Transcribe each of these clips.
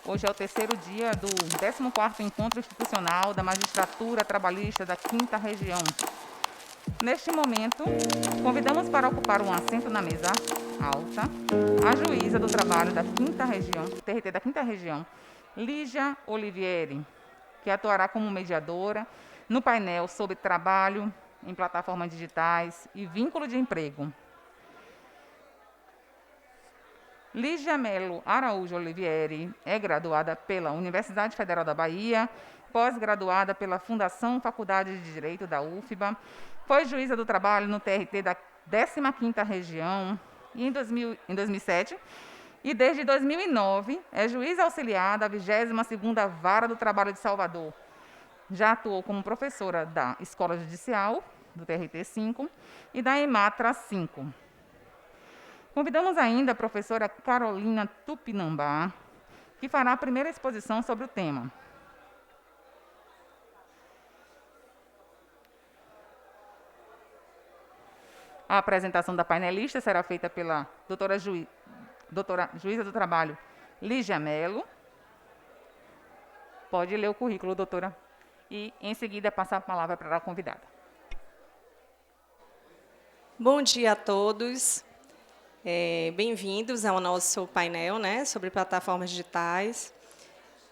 Hoje é o terceiro dia do 14º Encontro Institucional da Magistratura Trabalhista da 5ª Região. Neste momento, convidamos para ocupar um assento na mesa alta a juíza do trabalho da 5ª Região, TRT da 5ª Região, Lígia Olivieri, que atuará como mediadora no painel sobre trabalho em plataformas digitais e vínculo de emprego. Lígia Melo Araújo Olivieri é graduada pela Universidade Federal da Bahia, pós-graduada pela Fundação Faculdade de Direito da UFBA, foi juíza do trabalho no TRT da 15ª Região em 2007 e desde 2009 é juíza auxiliar da 22ª Vara do Trabalho de Salvador. Já atuou como professora da Escola Judicial, do TRT 5, e da EMATRA 5. Convidamos ainda a professora Carolina Tupinambá, que fará a primeira exposição sobre o tema. A apresentação da painelista será feita pela doutora juíza do trabalho, Lígia Melo. Pode ler o currículo, doutora, e em seguida passar a palavra para a convidada. Bom dia a todos. Bem-vindos ao nosso painel, sobre plataformas digitais.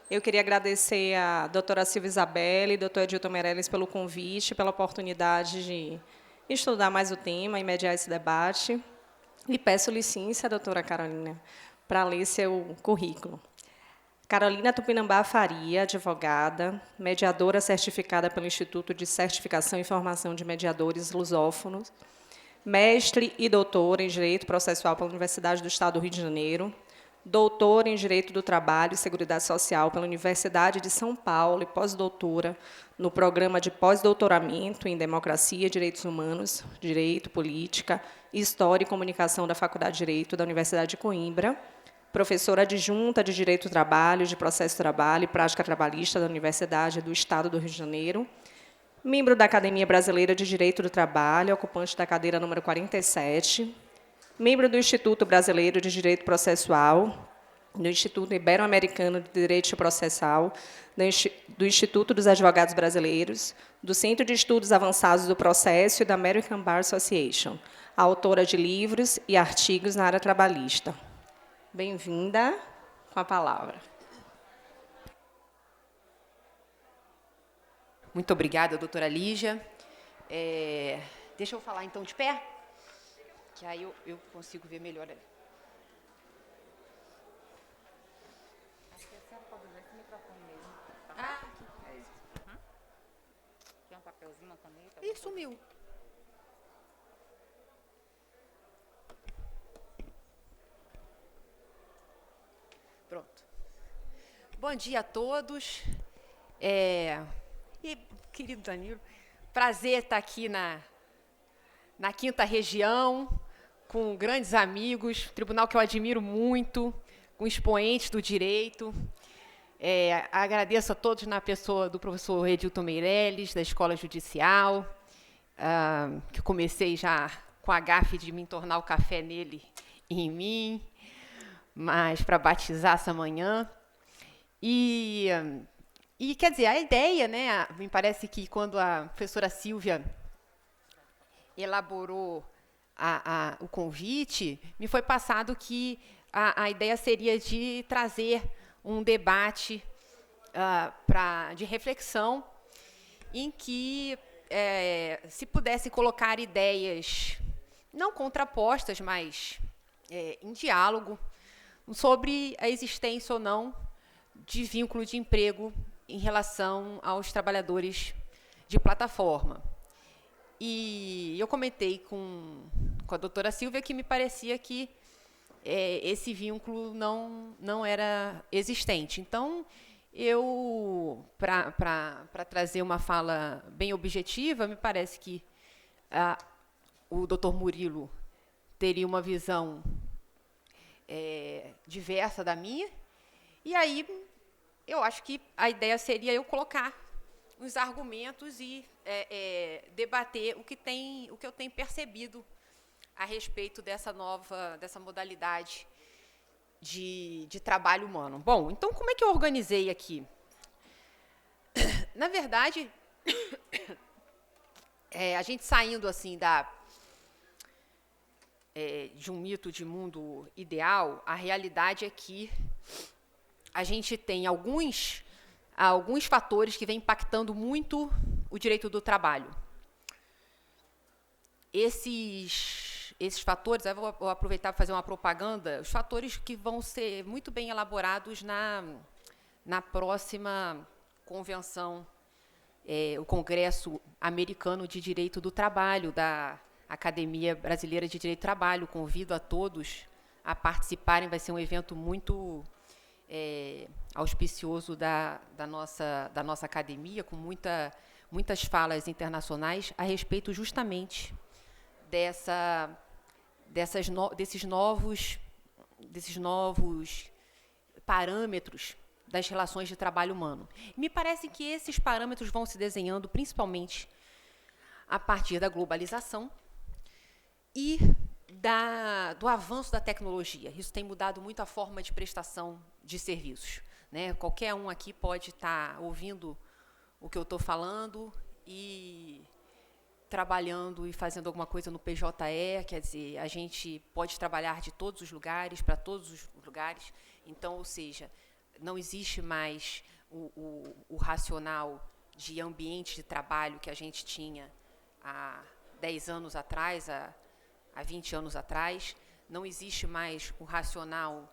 Eu queria agradecer a doutora Silvia Isabelle e doutor Edilton Meirelles pelo convite, pela oportunidade de estudar mais o tema e mediar esse debate. E peço licença, doutora Carolina, para ler seu currículo. Carolina Tupinambá Faria, advogada, mediadora certificada pelo Instituto de Certificação e Formação de Mediadores Lusófonos, mestre e doutora em Direito Processual pela Universidade do Estado do Rio de Janeiro, doutora em Direito do Trabalho e Seguridade Social pela Universidade de São Paulo e pós-doutora no programa de pós-doutoramento em Democracia, Direitos Humanos, Direito, Política, História e Comunicação da Faculdade de Direito da Universidade de Coimbra, professora adjunta de Direito do Trabalho, de Processo do Trabalho e Prática Trabalhista da Universidade do Estado do Rio de Janeiro, membro da Academia Brasileira de Direito do Trabalho, ocupante da cadeira número 47, membro do Instituto Brasileiro de Direito Processual, do Instituto Ibero-Americano de Direito Processual, do Instituto dos Advogados Brasileiros, do Centro de Estudos Avançados do Processo e da American Bar Association, autora de livros e artigos na área trabalhista. Bem-vinda, com a palavra. Muito obrigada, doutora Lígia. Deixa eu falar, então, de pé, que aí eu consigo ver melhor ali. Acho que a senhora pode usar esse microfone mesmo. Aqui. É isso. Tem um papelzinho, uma caneta? Ih, sumiu. Pronto. Bom dia a todos. E, querido Danilo, prazer estar aqui na 5ª Região, com grandes amigos, tribunal que eu admiro muito, com expoentes do direito. Agradeço a todos na pessoa do professor Edilton Meirelles, da Escola Judicial, que comecei já com a gafe de me tornar o café nele e em mim, mas para batizar essa manhã. E, quer dizer, a ideia, me parece que quando a professora Silvia elaborou o convite, me foi passado que a ideia seria de trazer um debate de reflexão em que se pudesse colocar ideias não contrapostas, mas em diálogo sobre a existência ou não de vínculo de emprego em relação aos trabalhadores de plataforma. E eu comentei com a doutora Silvia que me parecia que esse vínculo não era existente. Então, para trazer uma fala bem objetiva, me parece que o doutor Murilo teria uma visão diversa da minha, e aí eu acho que a ideia seria eu colocar os argumentos e debater o que eu tenho percebido a respeito dessa modalidade de trabalho humano. Bom, então como é que eu organizei aqui? Na verdade, a gente saindo assim de um mito de mundo ideal, a realidade é que a gente tem alguns fatores que vêm impactando muito o direito do trabalho. Esses fatores, eu vou aproveitar para fazer uma propaganda, os fatores que vão ser muito bem elaborados na próxima convenção, o Congresso Americano de Direito do Trabalho, da Academia Brasileira de Direito do Trabalho. Convido a todos a participarem, vai ser um evento muito auspicioso da nossa academia, com muitas falas internacionais a respeito justamente desses novos parâmetros das relações de trabalho humano. Me parece que esses parâmetros vão se desenhando principalmente a partir da globalização e do avanço da tecnologia. Isso tem mudado muito a forma de prestação de serviços, né? Qualquer um aqui pode estar ouvindo o que eu estou falando e trabalhando e fazendo alguma coisa no PJE, quer dizer, a gente pode trabalhar de todos os lugares, para todos os lugares. Então, ou seja, não existe mais o racional de ambiente de trabalho que a gente tinha há 10 anos atrás, há 20 anos atrás. Não existe mais o racional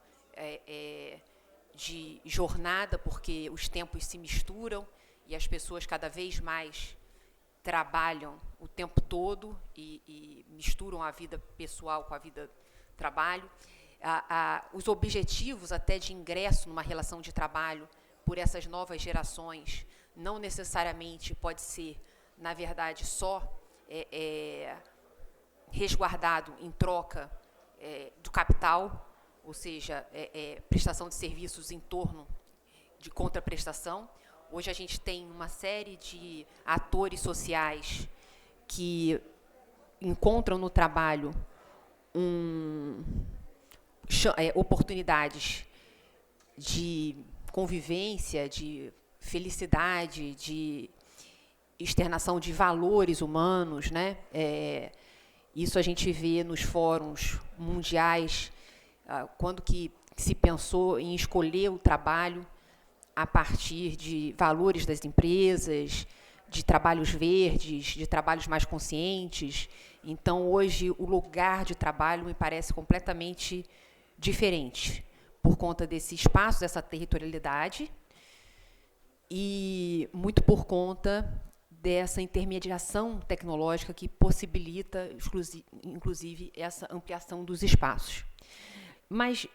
de jornada, porque os tempos se misturam e as pessoas cada vez mais trabalham o tempo todo e misturam a vida pessoal com a vida trabalho. Os objetivos até de ingresso numa relação de trabalho por essas novas gerações não necessariamente pode ser, na verdade, só resguardado em troca do capital, ou seja, prestação de serviços em torno de contraprestação. Hoje a gente tem uma série de atores sociais que encontram no trabalho oportunidades de convivência, de felicidade, de externação de valores humanos, né? Isso a gente vê nos fóruns mundiais, quando que se pensou em escolher o trabalho a partir de valores das empresas, de trabalhos verdes, de trabalhos mais conscientes. Então, hoje, o lugar de trabalho me parece completamente diferente, por conta desse espaço, dessa territorialidade, e muito por conta dessa intermediação tecnológica que possibilita, inclusive, essa ampliação dos espaços. Mas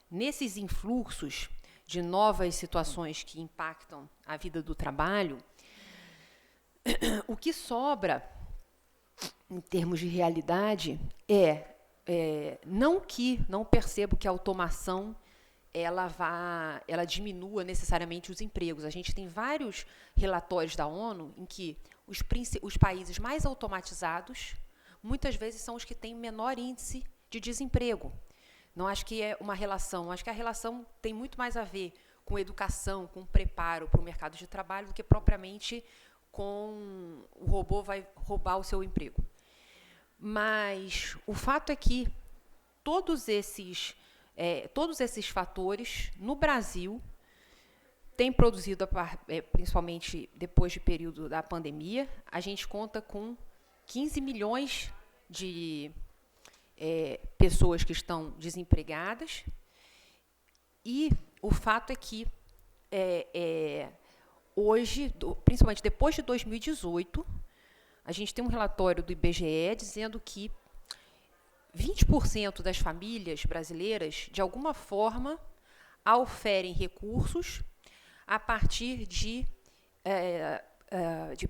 nesses influxos de novas situações que impactam a vida do trabalho, o que sobra, em termos de realidade, não percebo que a automação ela diminua necessariamente os empregos. A gente tem vários relatórios da ONU em que os países mais automatizados, muitas vezes, são os que têm menor índice de desemprego. Não acho que é uma relação, acho que a relação tem muito mais a ver com educação, com preparo para o mercado de trabalho, do que propriamente com o robô vai roubar o seu emprego. Mas o fato é que todos esses fatores, no Brasil, têm produzido, principalmente depois do período da pandemia, a gente conta com 15 milhões de pessoas que estão desempregadas, e o fato é que hoje, principalmente depois de 2018, a gente tem um relatório do IBGE dizendo que 20% das famílias brasileiras, de alguma forma, oferem recursos a partir de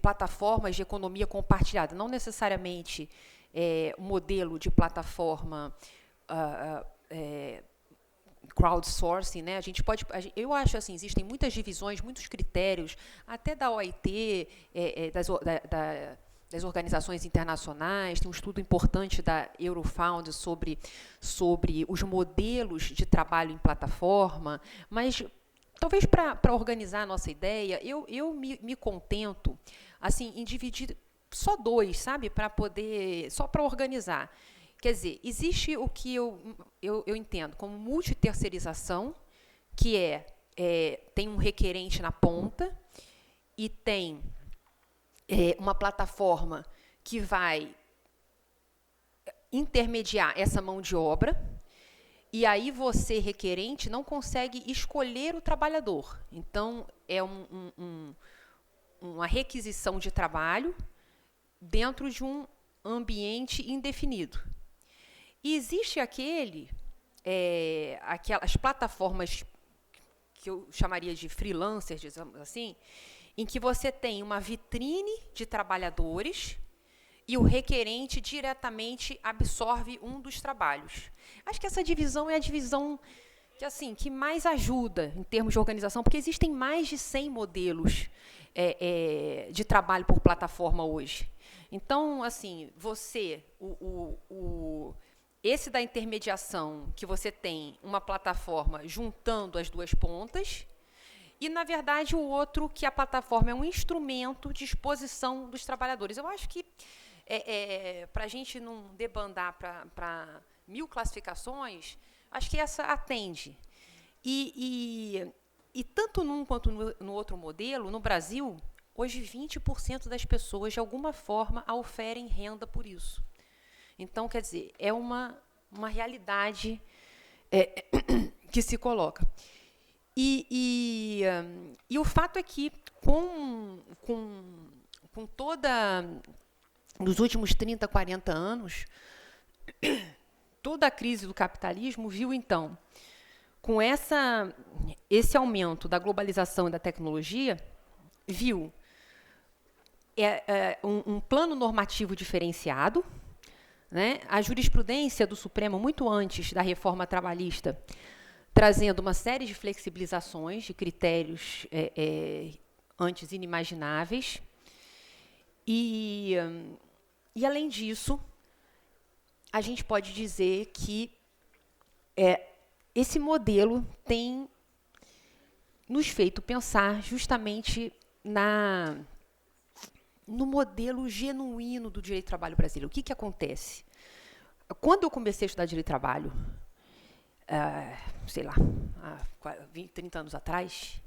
plataformas de economia compartilhada, não necessariamente um modelo de plataforma crowdsourcing, né? Eu acho assim, existem muitas divisões, muitos critérios, até da OIT, das organizações internacionais, tem um estudo importante da Eurofound sobre os modelos de trabalho em plataforma, mas talvez para organizar a nossa ideia, eu me contento assim, em dividir só dois, sabe, só para organizar. Quer dizer, existe o que eu entendo como multiterceirização, que tem um requerente na ponta e tem uma plataforma que vai intermediar essa mão de obra, e aí você, requerente, não consegue escolher o trabalhador. Então, é uma requisição de trabalho dentro de um ambiente indefinido. E existe aquelas plataformas que eu chamaria de freelancers, digamos assim, em que você tem uma vitrine de trabalhadores e o requerente diretamente absorve um dos trabalhos. Acho que essa divisão é a divisão que mais ajuda em termos de organização, porque existem mais de 100 modelos de trabalho por plataforma hoje. Então, assim, esse da intermediação, que você tem uma plataforma juntando as duas pontas, e, na verdade, o outro, que a plataforma é um instrumento de exposição dos trabalhadores. Eu acho que, para a gente não debandar para 1000 classificações, acho que essa atende. E tanto num quanto no outro modelo, no Brasil, hoje 20% das pessoas, de alguma forma, oferem renda por isso. Então, quer dizer, é uma realidade que se coloca. E o fato é que, com nos últimos 30, 40 anos, toda a crise do capitalismo viu, então, com esse aumento da globalização e da tecnologia, viu um plano normativo diferenciado, né? A jurisprudência do Supremo, muito antes da reforma trabalhista, trazendo uma série de flexibilizações de critérios antes inimagináveis. E, além disso, a gente pode dizer que esse modelo tem nos feito pensar justamente no modelo genuíno do direito do trabalho brasileiro. O que acontece? Quando eu comecei a estudar direito do trabalho, sei lá, há 20, 30 anos atrás,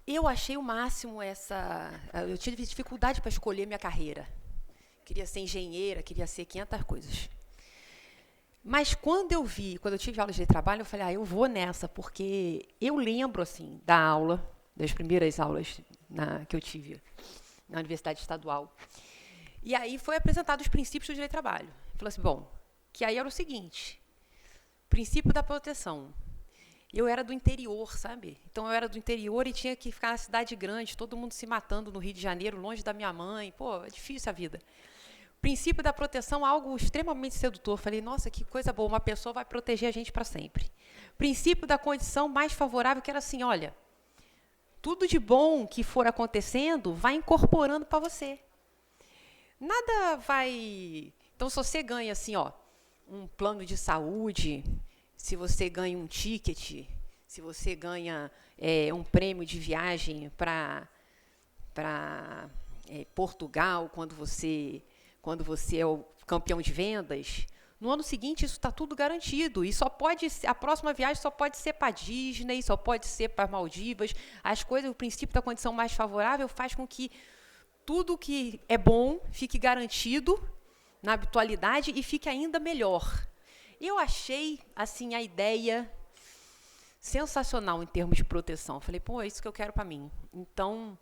eu achei o máximo eu tive dificuldade para escolher minha carreira. Queria ser engenheira, queria ser 500 coisas. Mas quando eu tive aula de trabalho, eu falei, eu vou nessa, porque eu lembro, assim, das primeiras aulas que eu tive na Universidade Estadual. E aí foi apresentado os princípios do direito do trabalho. Falou assim, que aí era o seguinte, princípio da proteção. Eu era do interior, sabe? Então, eu era do interior e tinha que ficar na cidade grande, todo mundo se matando no Rio de Janeiro, longe da minha mãe. Pô, é difícil a vida. Princípio da proteção, algo extremamente sedutor. Falei, nossa, que coisa boa, uma pessoa vai proteger a gente para sempre. Princípio da condição mais favorável, que era assim, olha, tudo de bom que for acontecendo, vai incorporando para você. Nada vai... Então, se você ganha, assim, um plano de saúde, se você ganha um ticket, se você ganha um prêmio de viagem para Portugal, quando você é o campeão de vendas, no ano seguinte isso está tudo garantido. E a próxima viagem só pode ser para Disney, só pode ser para Maldivas. O princípio da condição mais favorável faz com que tudo que é bom fique garantido na habitualidade e fique ainda melhor. Eu achei, assim, a ideia sensacional em termos de proteção. Falei, é isso que eu quero para mim. Então,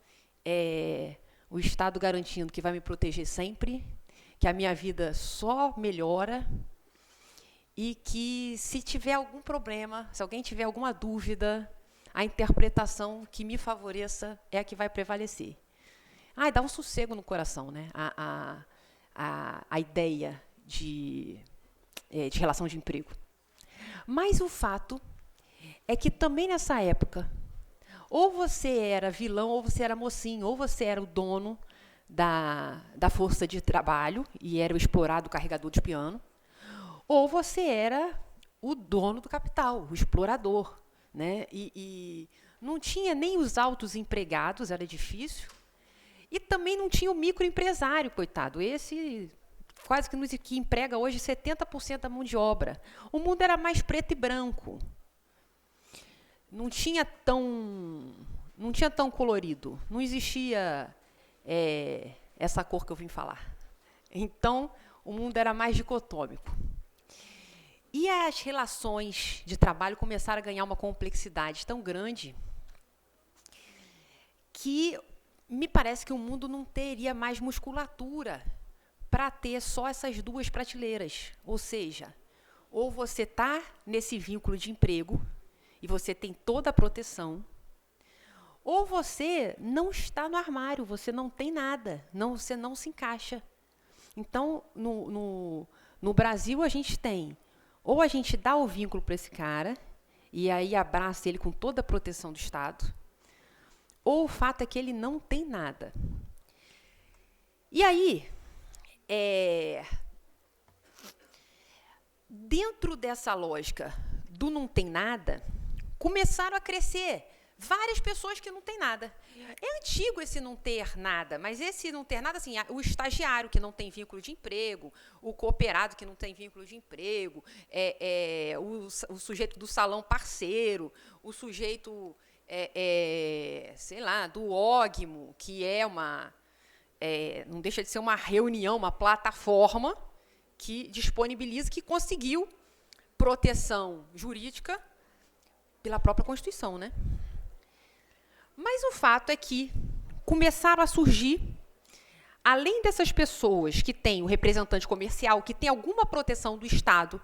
o Estado garantindo que vai me proteger sempre, que a minha vida só melhora e que, se tiver algum problema, se alguém tiver alguma dúvida, a interpretação que me favoreça é a que vai prevalecer. Dá um sossego no coração, né? A ideia de relação de emprego. Mas o fato é que também nessa época, ou você era vilão, ou você era mocinho, ou você era o dono da força de trabalho e era o explorado carregador de piano, ou você era o dono do capital, o explorador, né? E não tinha nem os altos empregados, era difícil, e também não tinha o microempresário, coitado. Esse quase que emprega hoje 70% da mão de obra. O mundo era mais preto e branco. Não tinha tão colorido. Não existia essa cor que eu vim falar. Então, o mundo era mais dicotômico. E as relações de trabalho começaram a ganhar uma complexidade tão grande que me parece que o mundo não teria mais musculatura para ter só essas duas prateleiras. Ou seja, ou você está nesse vínculo de emprego e você tem toda a proteção, ou você não está no armário, você não tem nada, você não se encaixa. Então, no Brasil, a gente tem, ou a gente dá o vínculo para esse cara, e aí abraça ele com toda a proteção do Estado, ou o fato é que ele não tem nada. E aí, dentro dessa lógica do não tem nada, começaram a crescer várias pessoas que não têm nada. É antigo esse não ter nada, mas esse não ter nada, assim, o estagiário que não tem vínculo de emprego, o cooperado que não tem vínculo de emprego, o sujeito do salão parceiro, o sujeito, sei lá, do ógimo, que não deixa de ser uma reunião, uma plataforma que disponibiliza, que conseguiu proteção jurídica pela própria Constituição, né? Mas o fato é que começaram a surgir, além dessas pessoas que têm o representante comercial, que tem alguma proteção do Estado,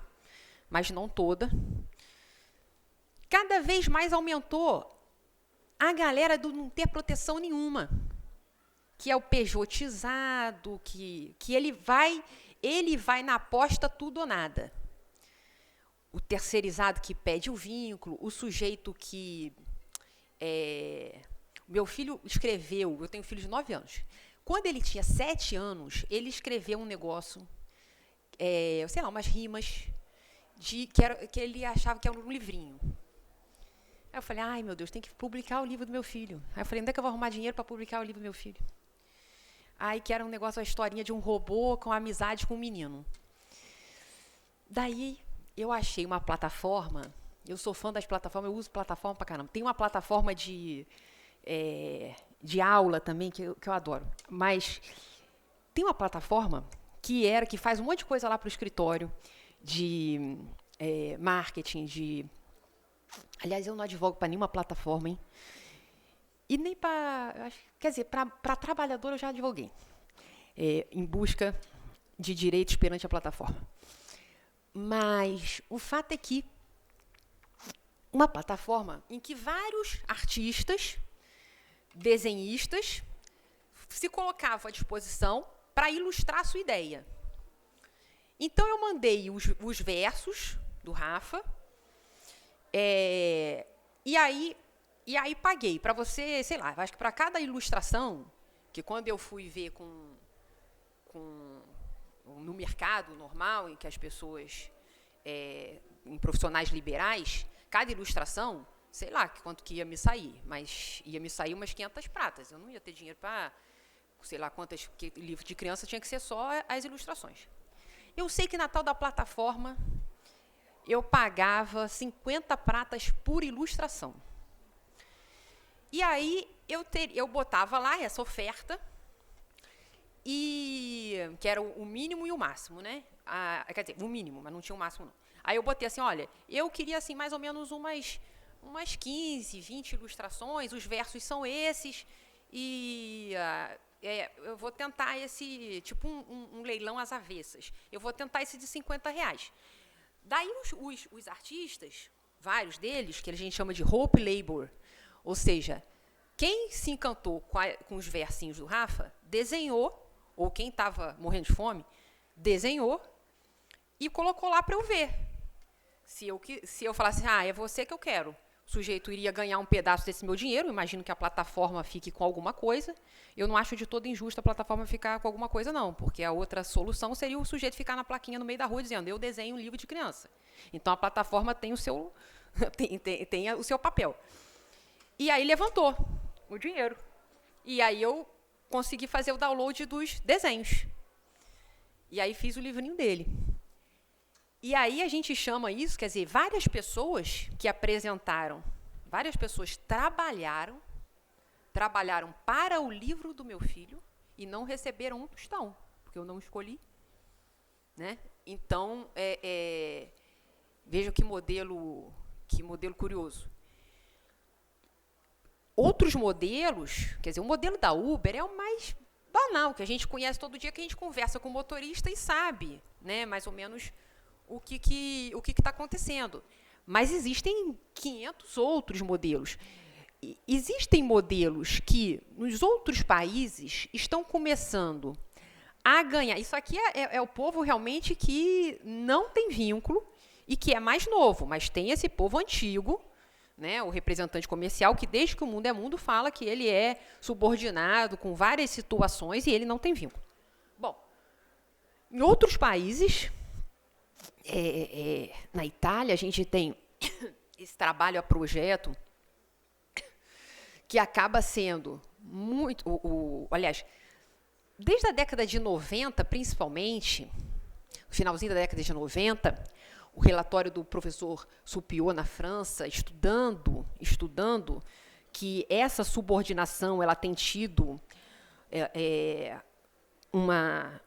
mas não toda, cada vez mais aumentou a galera do não ter proteção nenhuma, que é o pejotizado, que ele vai na aposta tudo ou nada. O terceirizado que pede o vínculo, o sujeito que... meu filho escreveu, eu tenho um filho de 9 anos. Quando ele tinha 7 anos, ele escreveu um negócio, sei lá, umas rimas, que ele achava que era um livrinho. Aí eu falei, ai, meu Deus, tem que publicar o livro do meu filho. Aí eu falei, onde é que eu vou arrumar dinheiro para publicar o livro do meu filho? Aí que era um negócio, uma historinha de um robô com amizade com um menino. Daí eu achei uma plataforma, eu sou fã das plataformas, eu uso plataforma pra caramba. Tem uma plataforma de aula também, que eu adoro. Mas tem uma plataforma que faz um monte de coisa lá para o escritório, de marketing, aliás, eu não advogo para nenhuma plataforma, hein? E nem para... Quer dizer, para trabalhador eu já advoguei, em busca de direitos perante a plataforma. Mas o fato é que uma plataforma em que vários artistas, desenhistas, se colocavam à disposição para ilustrar a sua ideia. Então, eu mandei os versos do Rafa, e aí paguei. Para você, sei lá, acho que para cada ilustração, que quando eu fui ver no mercado normal, em que as pessoas, em profissionais liberais, cada ilustração, sei lá quanto que ia me sair, mas ia me sair umas 500 pratas. Eu não ia ter dinheiro para, sei lá quantas, porque livro de criança tinha que ser só as ilustrações. Eu sei que na tal da plataforma eu pagava 50 pratas por ilustração. E aí eu botava lá essa oferta, que era o mínimo e o máximo, né? Quer dizer, o mínimo, mas não tinha o máximo, não. Aí eu botei assim, olha, eu queria assim mais ou menos umas 15, 20 ilustrações, os versos são esses, e eu vou tentar esse, tipo um leilão às avessas. Eu vou tentar esse de R$50. Daí os artistas, vários deles, que a gente chama de Hope Labor, ou seja, quem se encantou com os versinhos do Rafa, desenhou, ou quem estava morrendo de fome, desenhou e colocou lá para eu ver. Se eu falasse, é você que eu quero, o sujeito iria ganhar um pedaço desse meu dinheiro, imagino que a plataforma fique com alguma coisa. Eu não acho de todo injusto a plataforma ficar com alguma coisa, não, porque a outra solução seria o sujeito ficar na plaquinha no meio da rua dizendo, eu desenho um livro de criança. Então, a plataforma tem o seu, tem o seu papel. E aí levantou o dinheiro. E aí eu consegui fazer o download dos desenhos. E aí fiz o livrinho dele. E aí a gente chama isso, quer dizer, várias pessoas que apresentaram, várias pessoas trabalharam para o livro do meu filho e não receberam um tostão, porque eu não escolhi. Né? Então, veja que modelo curioso. Outros modelos, quer dizer, o modelo da Uber é o mais banal, que a gente conhece todo dia, que a gente conversa com o motorista e sabe, né, mais ou menos o que está acontecendo. Mas existem 500 outros modelos. Existem modelos que, nos outros países, estão começando a ganhar. Isso aqui é o povo realmente que não tem vínculo e que é mais novo, mas tem esse povo antigo, né, o representante comercial, que desde que o mundo é mundo fala que ele é subordinado com várias situações e ele não tem vínculo. Bom, em outros países, na Itália, a gente tem esse trabalho a projeto que acaba sendo muito... aliás, desde a década de 90, principalmente, no finalzinho da década de 90, o relatório do professor Soupiot na França, estudando que essa subordinação ela tem tido uma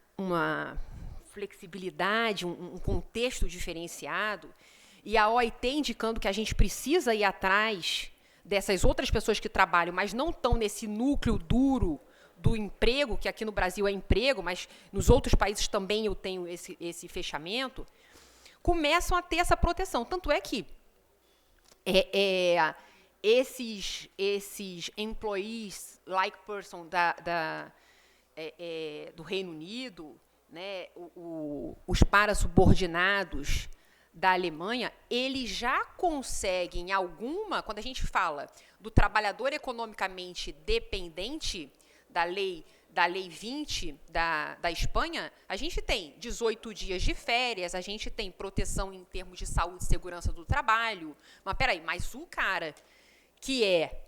flexibilidade, um contexto diferenciado, e a OIT indicando que a gente precisa ir atrás dessas outras pessoas que trabalham, mas não estão nesse núcleo duro do emprego, que aqui no Brasil é emprego, mas nos outros países também eu tenho esse fechamento, começam a ter essa proteção. Tanto é que esses employees like person do Reino Unido, né, os parasubordinados da Alemanha, eles já conseguem quando a gente fala do trabalhador economicamente dependente da lei 20 da Espanha, a gente tem 18 dias de férias, a gente tem proteção em termos de saúde e segurança do trabalho. Mas, peraí, mas o cara que é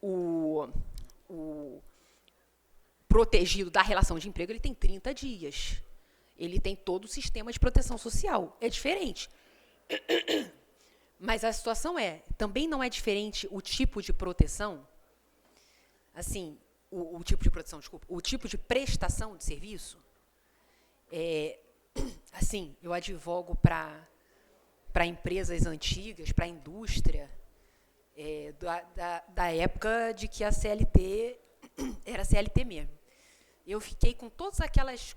o protegido da relação de emprego, ele tem 30 dias. Ele tem todo o sistema de proteção social. É diferente. Mas a situação também não é diferente o tipo de proteção? Assim, o tipo de proteção, desculpa, o tipo de prestação de serviço? Assim, eu advogo para empresas antigas, para a indústria, da época de que a CLT era CLT mesmo. Eu fiquei com todos aqueles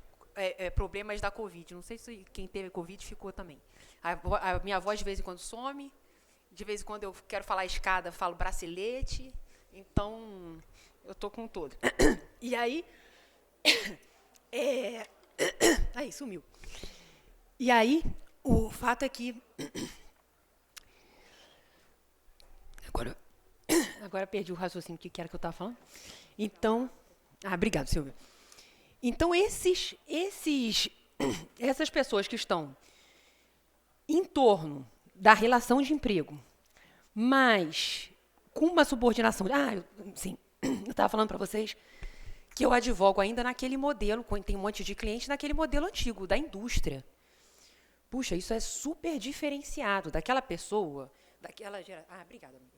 problemas da Covid. Não sei se quem teve Covid ficou também. A minha voz de vez em quando some, de vez em quando eu quero falar escada, falo bracelete, então eu estou com todo. E aí, aí sumiu. E aí, o fato é que agora perdi o raciocínio que era que eu estava falando. Então, obrigado, Silvia. Então, essas pessoas que estão em torno da relação de emprego, mas com uma subordinação... sim, eu estava falando para vocês que eu advogo ainda naquele modelo, tem um monte de clientes, naquele modelo antigo, da indústria. Puxa, isso é super diferenciado daquela pessoa, daquela geração... obrigada, amiga.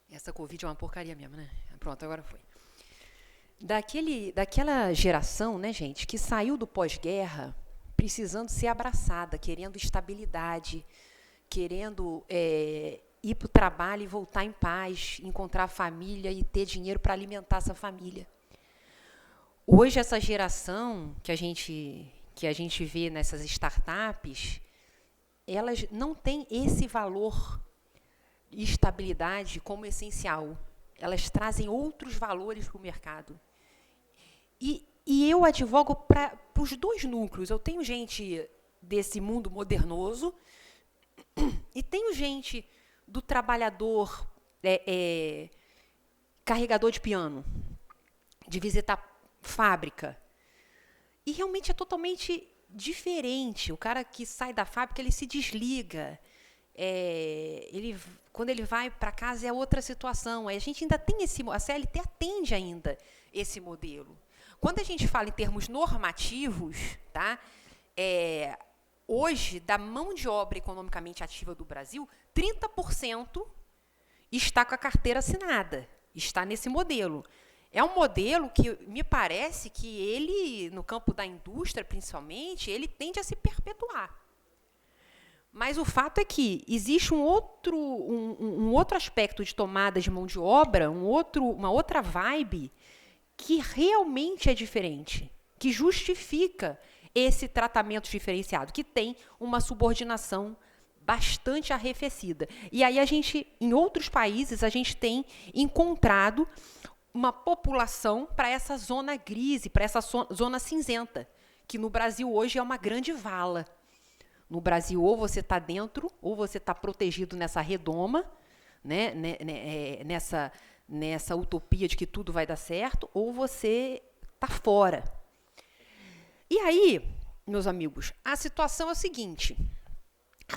Essa Covid é uma porcaria mesmo, né? Pronto, agora foi. Daquela geração, né, gente, que saiu do pós-guerra precisando ser abraçada, querendo estabilidade, querendo ir para o trabalho e voltar em paz, encontrar a família e ter dinheiro para alimentar essa família. Hoje, essa geração que a gente vê nessas startups, elas não têm esse valor e estabilidade como essencial. Elas trazem outros valores para o mercado. E eu advogo para os dois núcleos. Eu tenho gente desse mundo modernoso, e tenho gente do trabalhador carregador de piano, de visitar fábrica. E realmente é totalmente diferente. O cara que sai da fábrica, ele se desliga. Quando ele vai para casa é outra situação. A gente ainda tem a CLT atende ainda esse modelo. Quando a gente fala em termos normativos, tá? Hoje, da mão de obra economicamente ativa do Brasil, 30% está com a carteira assinada, está nesse modelo. É um modelo que me parece que ele, no campo da indústria, principalmente, ele tende a se perpetuar. Mas o fato é que existe um outro aspecto de tomada de mão de obra, uma outra vibe, que realmente é diferente, que justifica esse tratamento diferenciado, que tem uma subordinação bastante arrefecida. E aí em outros países, a gente tem encontrado uma população para essa zona grise, para essa zona cinzenta, que no Brasil hoje é uma grande vala. No Brasil, ou você está dentro, ou você está protegido nessa redoma, né, nessa utopia de que tudo vai dar certo, ou você está fora. E aí, meus amigos, a situação é o seguinte.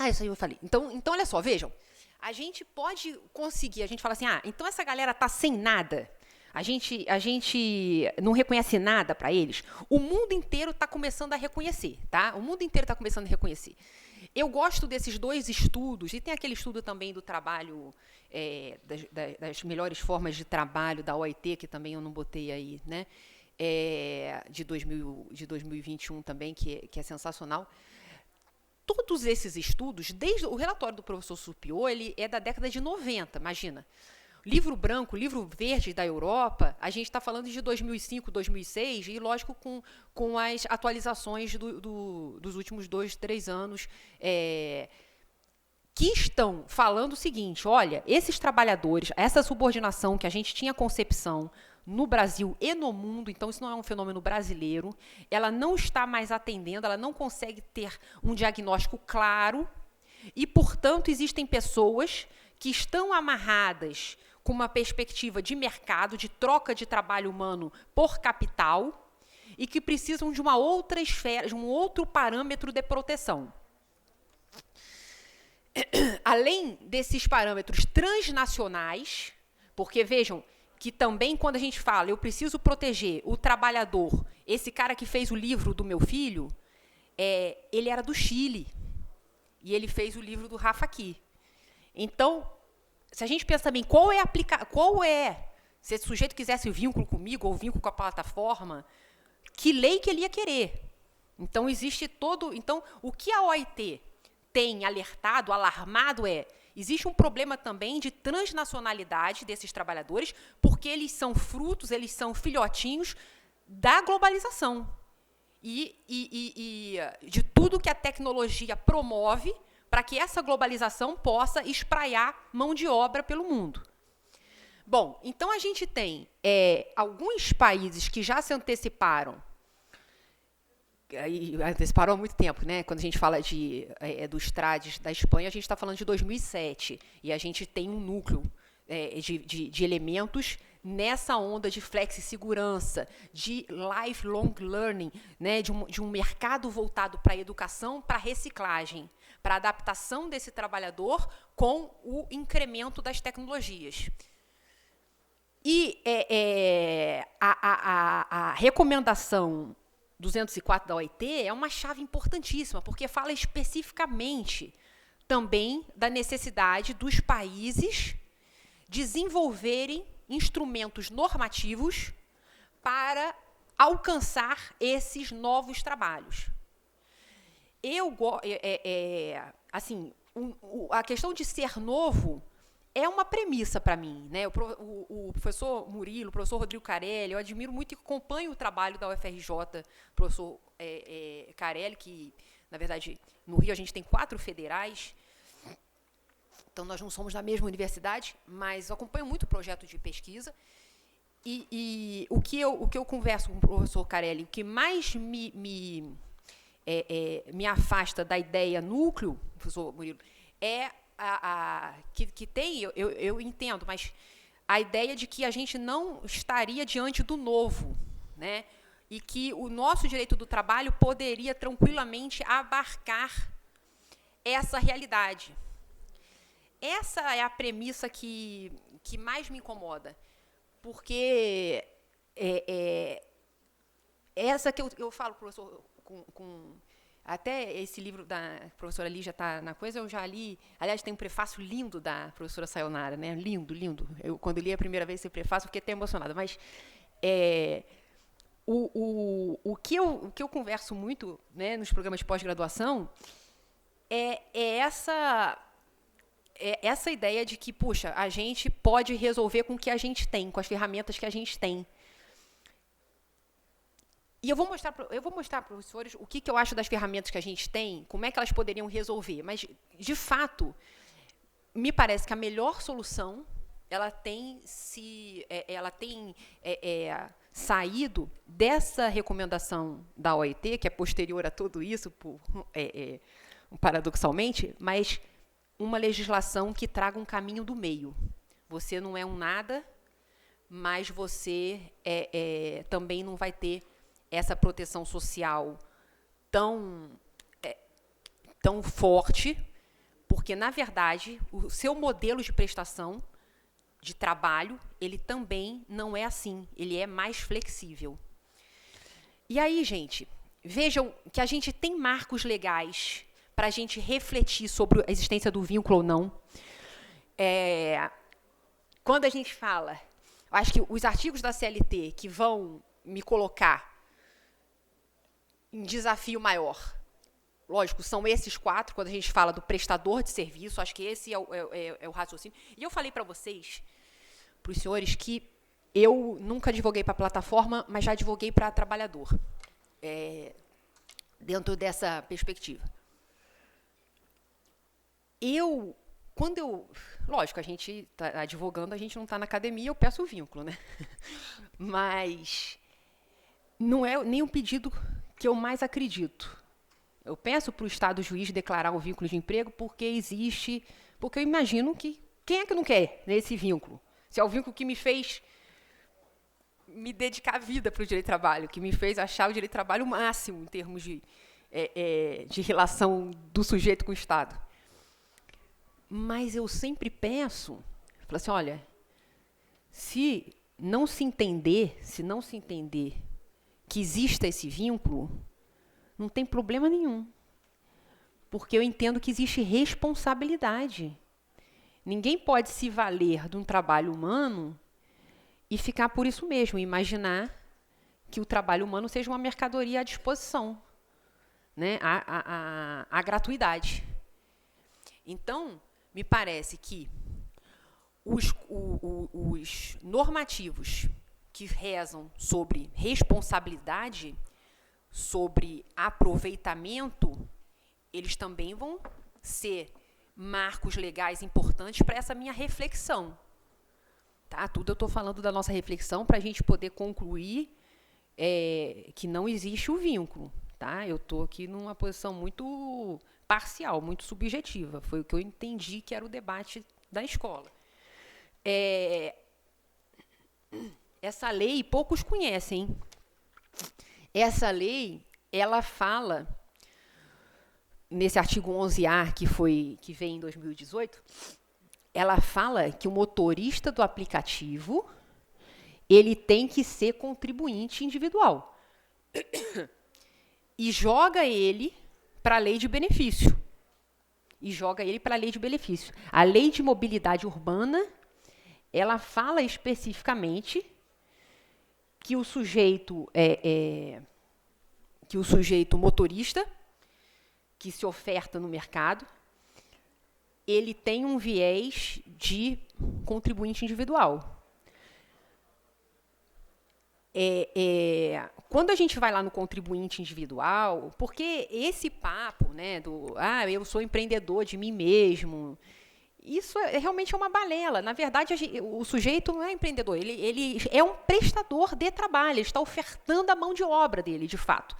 Isso aí eu falei. Então, olha só, vejam. A gente pode conseguir, a gente fala assim, então essa galera está sem nada. A gente não reconhece nada para eles. O mundo inteiro está começando a reconhecer, tá? O mundo inteiro está começando a reconhecer. Eu gosto desses dois estudos, e tem aquele estudo também do trabalho, das melhores formas de trabalho da OIT, que também eu não botei aí, né? De 2021 também, que é sensacional. Todos esses estudos, desde o relatório do professor Supiô, ele é da década de 90, imagina. Livro branco, livro verde da Europa, a gente está falando de 2005, 2006, e, lógico, com as atualizações dos últimos 2, 3 anos, que estão falando o seguinte, olha, esses trabalhadores, essa subordinação que a gente tinha concepção no Brasil e no mundo, então isso não é um fenômeno brasileiro, ela não está mais atendendo, ela não consegue ter um diagnóstico claro, e, portanto, existem pessoas que estão amarradas com uma perspectiva de mercado, de troca de trabalho humano por capital, e que precisam de uma outra esfera, de um outro parâmetro de proteção. Além desses parâmetros transnacionais, porque, vejam, que também quando a gente fala, eu preciso proteger o trabalhador, esse cara que fez o livro do meu filho, ele era do Chile, e ele fez o livro do Rafa aqui. Então, se a gente pensa também, se esse sujeito quisesse o vínculo comigo, ou o vínculo com a plataforma, que lei que ele ia querer? Então, Então, o que a OIT tem alarmado existe um problema também de transnacionalidade desses trabalhadores, porque eles são eles são filhotinhos da globalização. E de tudo que a tecnologia promove para que essa globalização possa espraiar mão de obra pelo mundo. Bom, então a gente tem alguns países que já se anteciparam há muito tempo, né? Quando a gente fala dos TRADs da Espanha, a gente está falando de 2007, e a gente tem um núcleo de elementos nessa onda de flexi-segurança, de lifelong learning, né? de um mercado voltado para a educação, para a reciclagem, para a adaptação desse trabalhador com o incremento das tecnologias. E a recomendação 204 da OIT é uma chave importantíssima, porque fala especificamente também da necessidade dos países desenvolverem instrumentos normativos para alcançar esses novos trabalhos. A questão de ser novo é uma premissa para mim, né? O professor Murilo, o professor Rodrigo Carelli, eu admiro muito e acompanho o trabalho da UFRJ, professor Carelli, que, na verdade, no Rio a gente tem 4 federais, então nós não somos da mesma universidade, mas eu acompanho muito o projeto de pesquisa, e o que eu converso com o professor Carelli, o que mais me me afasta da ideia núcleo, professor Murilo, que tem, eu entendo, mas a ideia de que a gente não estaria diante do novo, né? E que o nosso direito do trabalho poderia tranquilamente abarcar essa realidade. Essa é a premissa que mais me incomoda, porque essa que eu falo, professor, até esse livro da professora Lígia está na coisa, eu já li, aliás, tem um prefácio lindo da professora Sayonara, né? Lindo, lindo. Eu, quando li a primeira vez esse prefácio, fiquei até emocionada, mas o que eu converso muito, né, nos programas de pós-graduação é essa ideia de que, puxa, a gente pode resolver com o que a gente tem, com as ferramentas que a gente tem. E eu vou mostrar para os professores o que eu acho das ferramentas que a gente tem, como é que elas poderiam resolver. Mas, de fato, me parece que a melhor solução ela tem saído dessa recomendação da OIT, que é posterior a tudo isso, paradoxalmente, mas uma legislação que traga um caminho do meio. Você não é um nada, mas você também não vai ter essa proteção social tão forte, porque, na verdade, o seu modelo de prestação de trabalho, ele também não é assim, ele é mais flexível. E aí, gente, vejam que a gente tem marcos legais para a gente refletir sobre a existência do vínculo ou não. Quando a gente fala, acho que os artigos da CLT que vão me colocar em desafio maior, lógico, são esses 4, quando a gente fala do prestador de serviço, acho que esse é o raciocínio. E eu falei para vocês, para os senhores, que eu nunca advoguei para a plataforma, mas já advoguei para trabalhador, dentro dessa perspectiva. Lógico, a gente está advogando, a gente não está na academia, eu peço o vínculo, né? Mas não é nem um pedido que eu mais acredito. Eu peço para o Estado juiz declarar o vínculo de emprego porque eu imagino que quem é que não quer nesse vínculo? Se é o vínculo que me fez me dedicar a vida para o direito de trabalho, que me fez achar o direito de trabalho o máximo em termos de relação do sujeito com o Estado. Mas eu sempre penso, falo assim, olha, se não se entender que exista esse vínculo, não tem problema nenhum. Porque eu entendo que existe responsabilidade. Ninguém pode se valer de um trabalho humano e ficar por isso mesmo, imaginar que o trabalho humano seja uma mercadoria à disposição, né? A gratuidade. Então, me parece que os normativos que rezam sobre responsabilidade, sobre aproveitamento, eles também vão ser marcos legais importantes para essa minha reflexão. Tá? Tudo eu estou falando da nossa reflexão para a gente poder concluir que não existe o vínculo. Tá? Eu estou aqui numa posição muito parcial, muito subjetiva. Foi o que eu entendi que era o debate da escola. Essa lei, poucos conhecem. Essa lei, ela fala, nesse artigo 11A, que vem em 2018, ela fala que o motorista do aplicativo ele tem que ser contribuinte individual. E joga ele para a lei de benefício. A lei de mobilidade urbana, ela fala especificamente que o sujeito motorista que se oferta no mercado, ele tem um viés de contribuinte individual. Quando a gente vai lá no contribuinte individual, porque esse papo, né, eu sou empreendedor de mim mesmo, isso realmente é uma balela. Na verdade, o sujeito não é empreendedor, ele é um prestador de trabalho, ele está ofertando a mão de obra dele, de fato.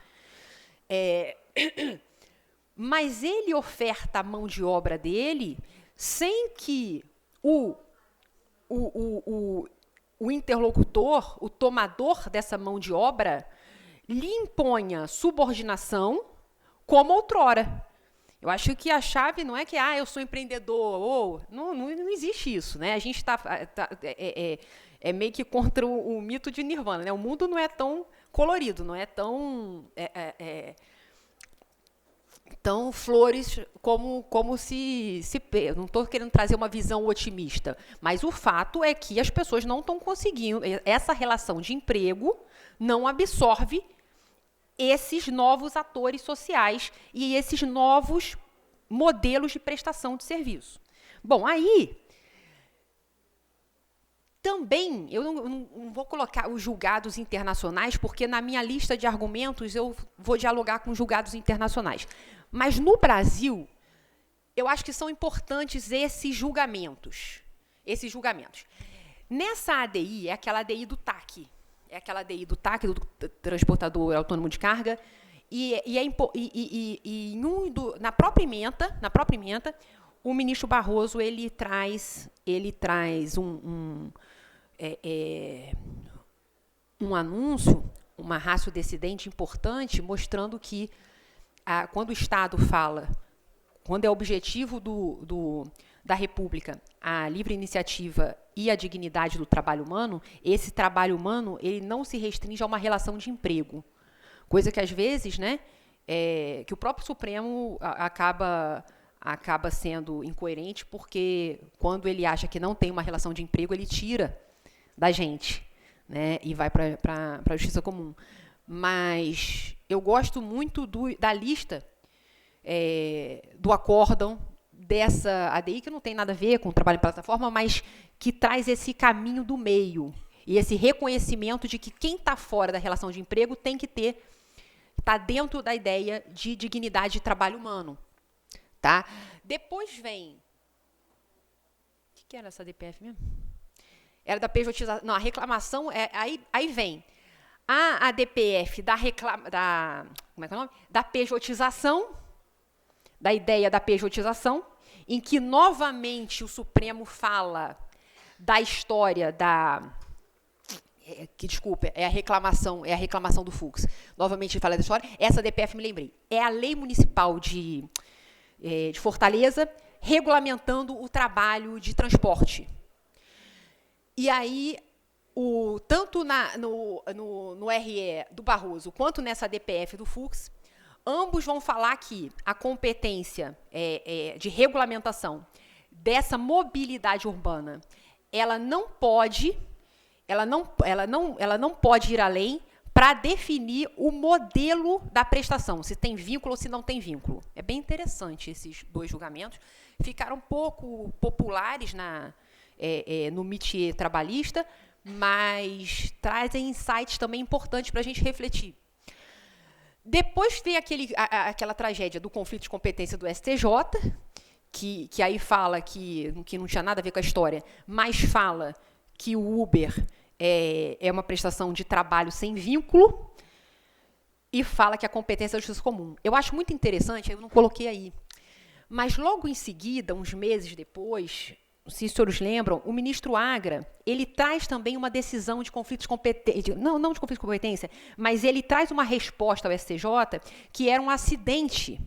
Mas ele oferta a mão de obra dele sem que o interlocutor, o tomador dessa mão de obra, lhe imponha subordinação como outrora. Eu acho que a chave não é que eu sou empreendedor, ou não existe isso, né? A gente está meio que contra o mito de Nirvana, né? O mundo não é tão colorido, não é tão tão flores como se eu não estou querendo trazer uma visão otimista, mas o fato é que as pessoas não estão conseguindo, essa relação de emprego não absorve esses novos atores sociais e esses novos modelos de prestação de serviço. Bom, aí, também, eu não vou colocar os julgados internacionais, porque na minha lista de argumentos eu vou dialogar com julgados internacionais. Mas no Brasil, eu acho que são importantes esses julgamentos. Nessa ADI, é aquela ADI do TAC, do Transportador Autônomo de Carga, na própria ementa, o ministro Barroso ele traz um anúncio, uma ratio decidente importante, mostrando que quando o Estado fala, quando é objetivo da República a livre iniciativa e a dignidade do trabalho humano, esse trabalho humano ele não se restringe a uma relação de emprego. Coisa que, às vezes, né, que o próprio Supremo acaba sendo incoerente, porque quando ele acha que não tem uma relação de emprego, ele tira da gente, né, e vai para a justiça comum. Mas eu gosto muito da lista do acórdão dessa ADI, que não tem nada a ver com o trabalho em plataforma, mas que traz esse caminho do meio e esse reconhecimento de que quem está fora da relação de emprego tem que está dentro da ideia de dignidade de trabalho humano. Tá? Depois vem... O que era essa DPF mesmo? Era da pejotização... Não, a reclamação... Aí vem a DPF como é que é o nome? Da pejotização, da ideia da pejotização, em que, novamente, o Supremo fala da história desculpa, é a reclamação do Fux. Novamente, fala da história. Essa DPF, me lembrei, é a Lei Municipal de Fortaleza, regulamentando o trabalho de transporte. E aí, tanto no RE do Barroso, quanto nessa DPF do Fux, ambos vão falar que a competência de regulamentação dessa mobilidade urbana, ela não pode ir além para definir o modelo da prestação, se tem vínculo ou se não tem vínculo. É bem interessante esses dois julgamentos. Ficaram um pouco populares no métier trabalhista, mas trazem insights também importantes para a gente refletir. Depois vem aquela tragédia do conflito de competência do STJ, que aí fala que não tinha nada a ver com a história, mas fala que o Uber é uma prestação de trabalho sem vínculo e fala que a competência é a justiça comum. Eu acho muito interessante, eu não coloquei aí, mas logo em seguida, uns meses depois, não sei se os senhores lembram, o ministro Agra, ele traz também uma decisão de conflito de competência, não de conflito de competência, mas ele traz uma resposta ao STJ que era um acidente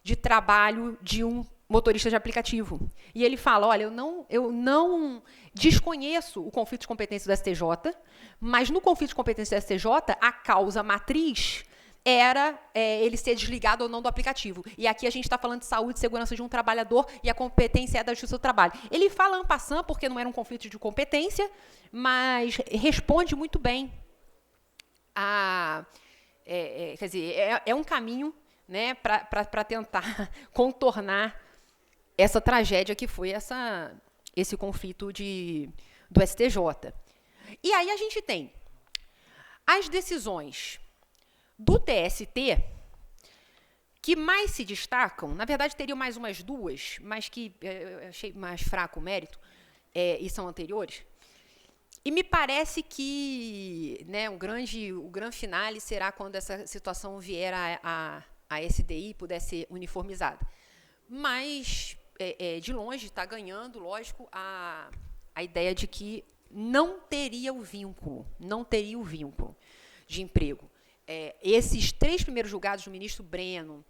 de trabalho de um motorista de aplicativo. E ele fala, olha, eu não desconheço o conflito de competência do STJ, mas no conflito de competência do STJ, a causa matriz era ele ser desligado ou não do aplicativo. E aqui a gente está falando de saúde e segurança de um trabalhador e a competência é da justiça do trabalho. Ele fala en passant, porque não era um conflito de competência, mas responde muito bem. Quer dizer, é um caminho, né, para tentar contornar essa tragédia que foi esse conflito do STJ. E aí a gente tem as decisões do TST, que mais se destacam, na verdade, teriam mais umas duas, mas que eu achei mais fraco o mérito, e são anteriores. E me parece que, né, o grande finale será quando essa situação vier a SDI pudesse ser uniformizada. Mas, de longe, está ganhando, lógico, a ideia de que não teria o vínculo de emprego. Esses 3 primeiros julgados do ministro Breno,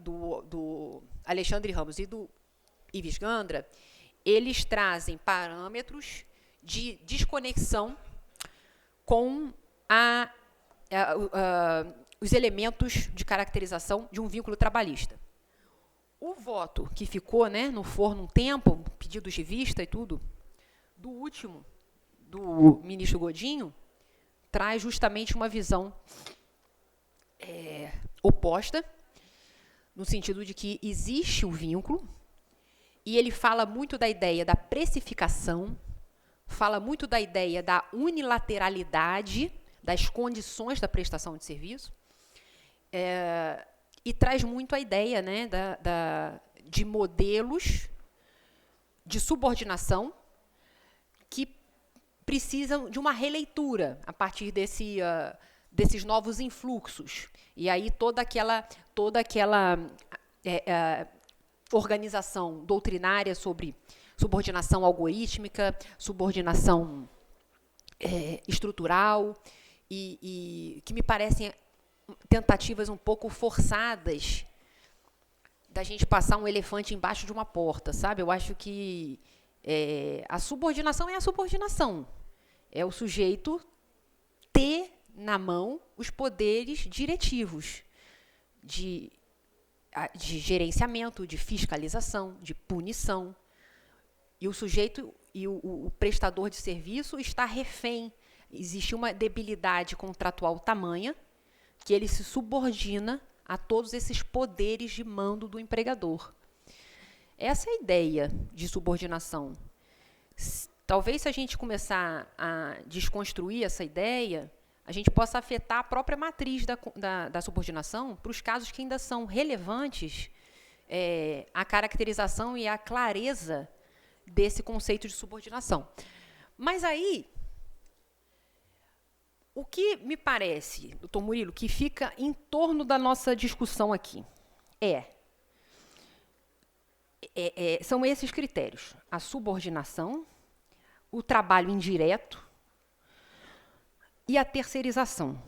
do Alexandre Ramos e do Ives Gandra, eles trazem parâmetros de desconexão com os elementos de caracterização de um vínculo trabalhista. O voto que ficou, né, no forno um tempo, pedidos de vista e tudo, do último, do ministro Godinho, traz justamente uma visão oposta, no sentido de que existe o vínculo, e ele fala muito da ideia da precificação, fala muito da ideia da unilateralidade das condições da prestação de serviço, e traz muito a ideia, né, de modelos de subordinação que precisam de uma releitura a partir desses novos influxos. E aí toda aquela organização doutrinária sobre subordinação algorítmica, subordinação estrutural, e que me parecem tentativas um pouco forçadas da gente passar um elefante embaixo de uma porta, sabe? Eu acho que a subordinação é a subordinação. É o sujeito ter na mão os poderes diretivos de gerenciamento, de fiscalização, de punição. E o sujeito e o prestador de serviço está refém. Existe uma debilidade contratual tamanha que ele se subordina a todos esses poderes de mando do empregador. Essa é a ideia de subordinação. Talvez, se a gente começar a desconstruir essa ideia, a gente possa afetar a própria matriz da subordinação para os casos que ainda são relevantes a caracterização e a clareza desse conceito de subordinação. Mas aí, o que me parece, doutor Murilo, que fica em torno da nossa discussão aqui são esses critérios: a subordinação, o trabalho indireto e a terceirização.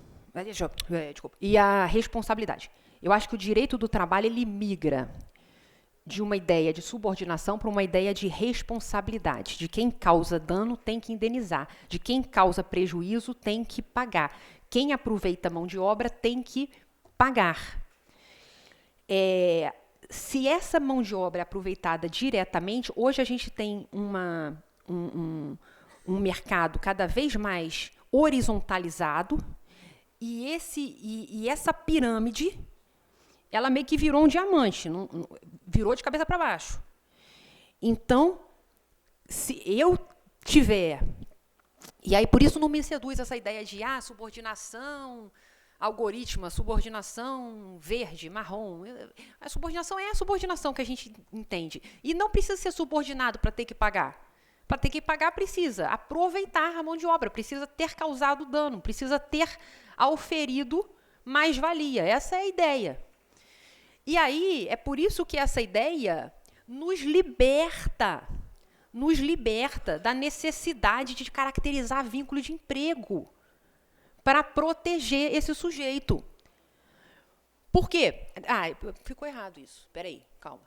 Desculpa, e a responsabilidade. Eu acho que o direito do trabalho ele migra de uma ideia de subordinação para uma ideia de responsabilidade. De quem causa dano tem que indenizar. De quem causa prejuízo tem que pagar. Quem aproveita a mão de obra tem que pagar. Se essa mão de obra é aproveitada diretamente, hoje a gente tem um mercado cada vez mais horizontalizado, e essa pirâmide ela meio que virou um diamante, virou de cabeça para baixo. Então, se eu tiver... E aí, por isso não me seduz essa ideia de subordinação algorítmica, subordinação verde, marrom. A subordinação é a subordinação que a gente entende. E não precisa ser subordinado para ter que pagar. Para ter que pagar, precisa aproveitar a mão de obra, precisa ter causado dano, precisa ter auferido mais-valia. Essa é a ideia. E aí, é por isso que essa ideia nos liberta da necessidade de caracterizar vínculo de emprego para proteger esse sujeito. Por quê? Ficou errado isso. Espera aí, calma.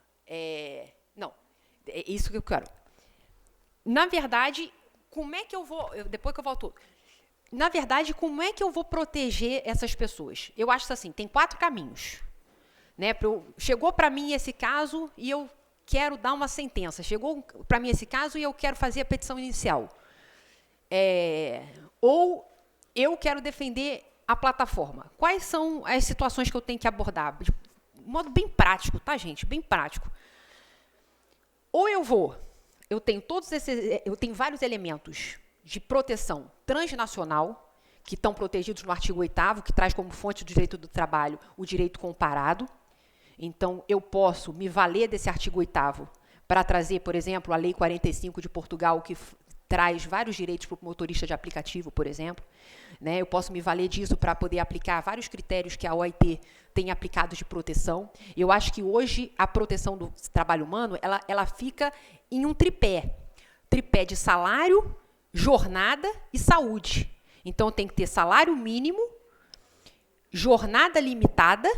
Não, é isso que eu quero. Na verdade, como é que eu vou... Depois que eu volto... Na verdade, como é que eu vou proteger essas pessoas? Eu acho assim, tem 4 caminhos. Né? Chegou para mim esse caso e eu quero dar uma sentença. Chegou para mim esse caso e eu quero fazer a petição inicial. Ou eu quero defender a plataforma. Quais são as situações que eu tenho que abordar? De modo bem prático, tá, gente? Bem prático. Ou eu tenho vários elementos de proteção transnacional, que estão protegidos no artigo 8º, que traz como fonte do direito do trabalho o direito comparado. Então, eu posso me valer desse artigo 8º para trazer, por exemplo, a Lei 45 de Portugal, que traz vários direitos para o motorista de aplicativo, por exemplo. Né? Eu posso me valer disso para poder aplicar vários critérios que a OIT tem aplicado de proteção. Eu acho que hoje a proteção do trabalho humano ela fica em um tripé. Tripé de salário, jornada e saúde. Então, tem que ter salário mínimo, jornada limitada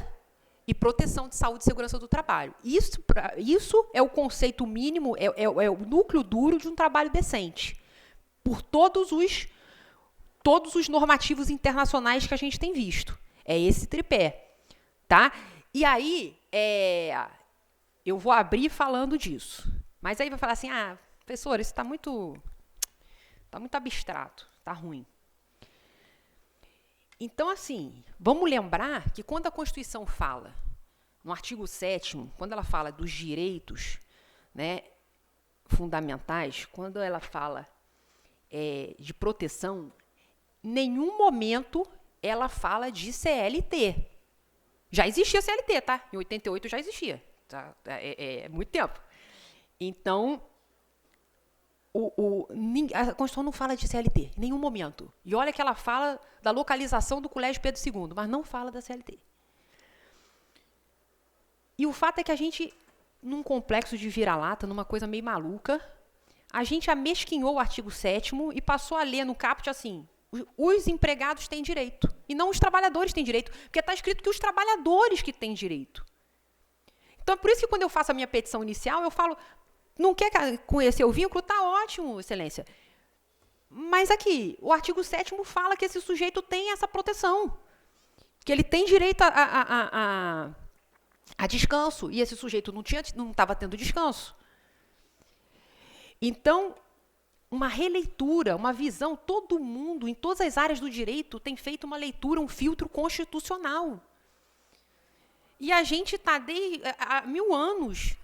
e proteção de saúde e segurança do trabalho. Isso é o conceito mínimo, é o núcleo duro de um trabalho decente, por todos os normativos internacionais que a gente tem visto. É esse tripé. Tá? E aí, eu vou abrir falando disso. Mas aí vai falar assim, professora, isso está muito abstrato, está ruim. Então, assim, vamos lembrar que quando a Constituição fala, no artigo 7º, quando ela fala dos direitos, né, fundamentais, quando ela fala de proteção, em nenhum momento ela fala de CLT. Já existia CLT, tá? Em 88 já existia. Tá? É muito tempo. Então, a Constituição não fala de CLT, em nenhum momento. E olha que ela fala da localização do Colégio Pedro II, mas não fala da CLT. E o fato é que a gente, num complexo de vira-lata, numa coisa meio maluca, a gente amesquinhou o artigo 7º e passou a ler no caput assim, os empregados têm direito, e não os trabalhadores têm direito, porque está escrito que os trabalhadores que têm direito. Então, é por isso que quando eu faço a minha petição inicial, eu falo, não quer conhecer o vínculo? Está ótimo, excelência. Mas aqui, o artigo 7º fala que esse sujeito tem essa proteção, que ele tem direito a descanso, e esse sujeito não estava tendo descanso. Então, uma releitura, uma visão, todo mundo, em todas as áreas do direito, tem feito uma leitura, um filtro constitucional. E a gente está há 1000 anos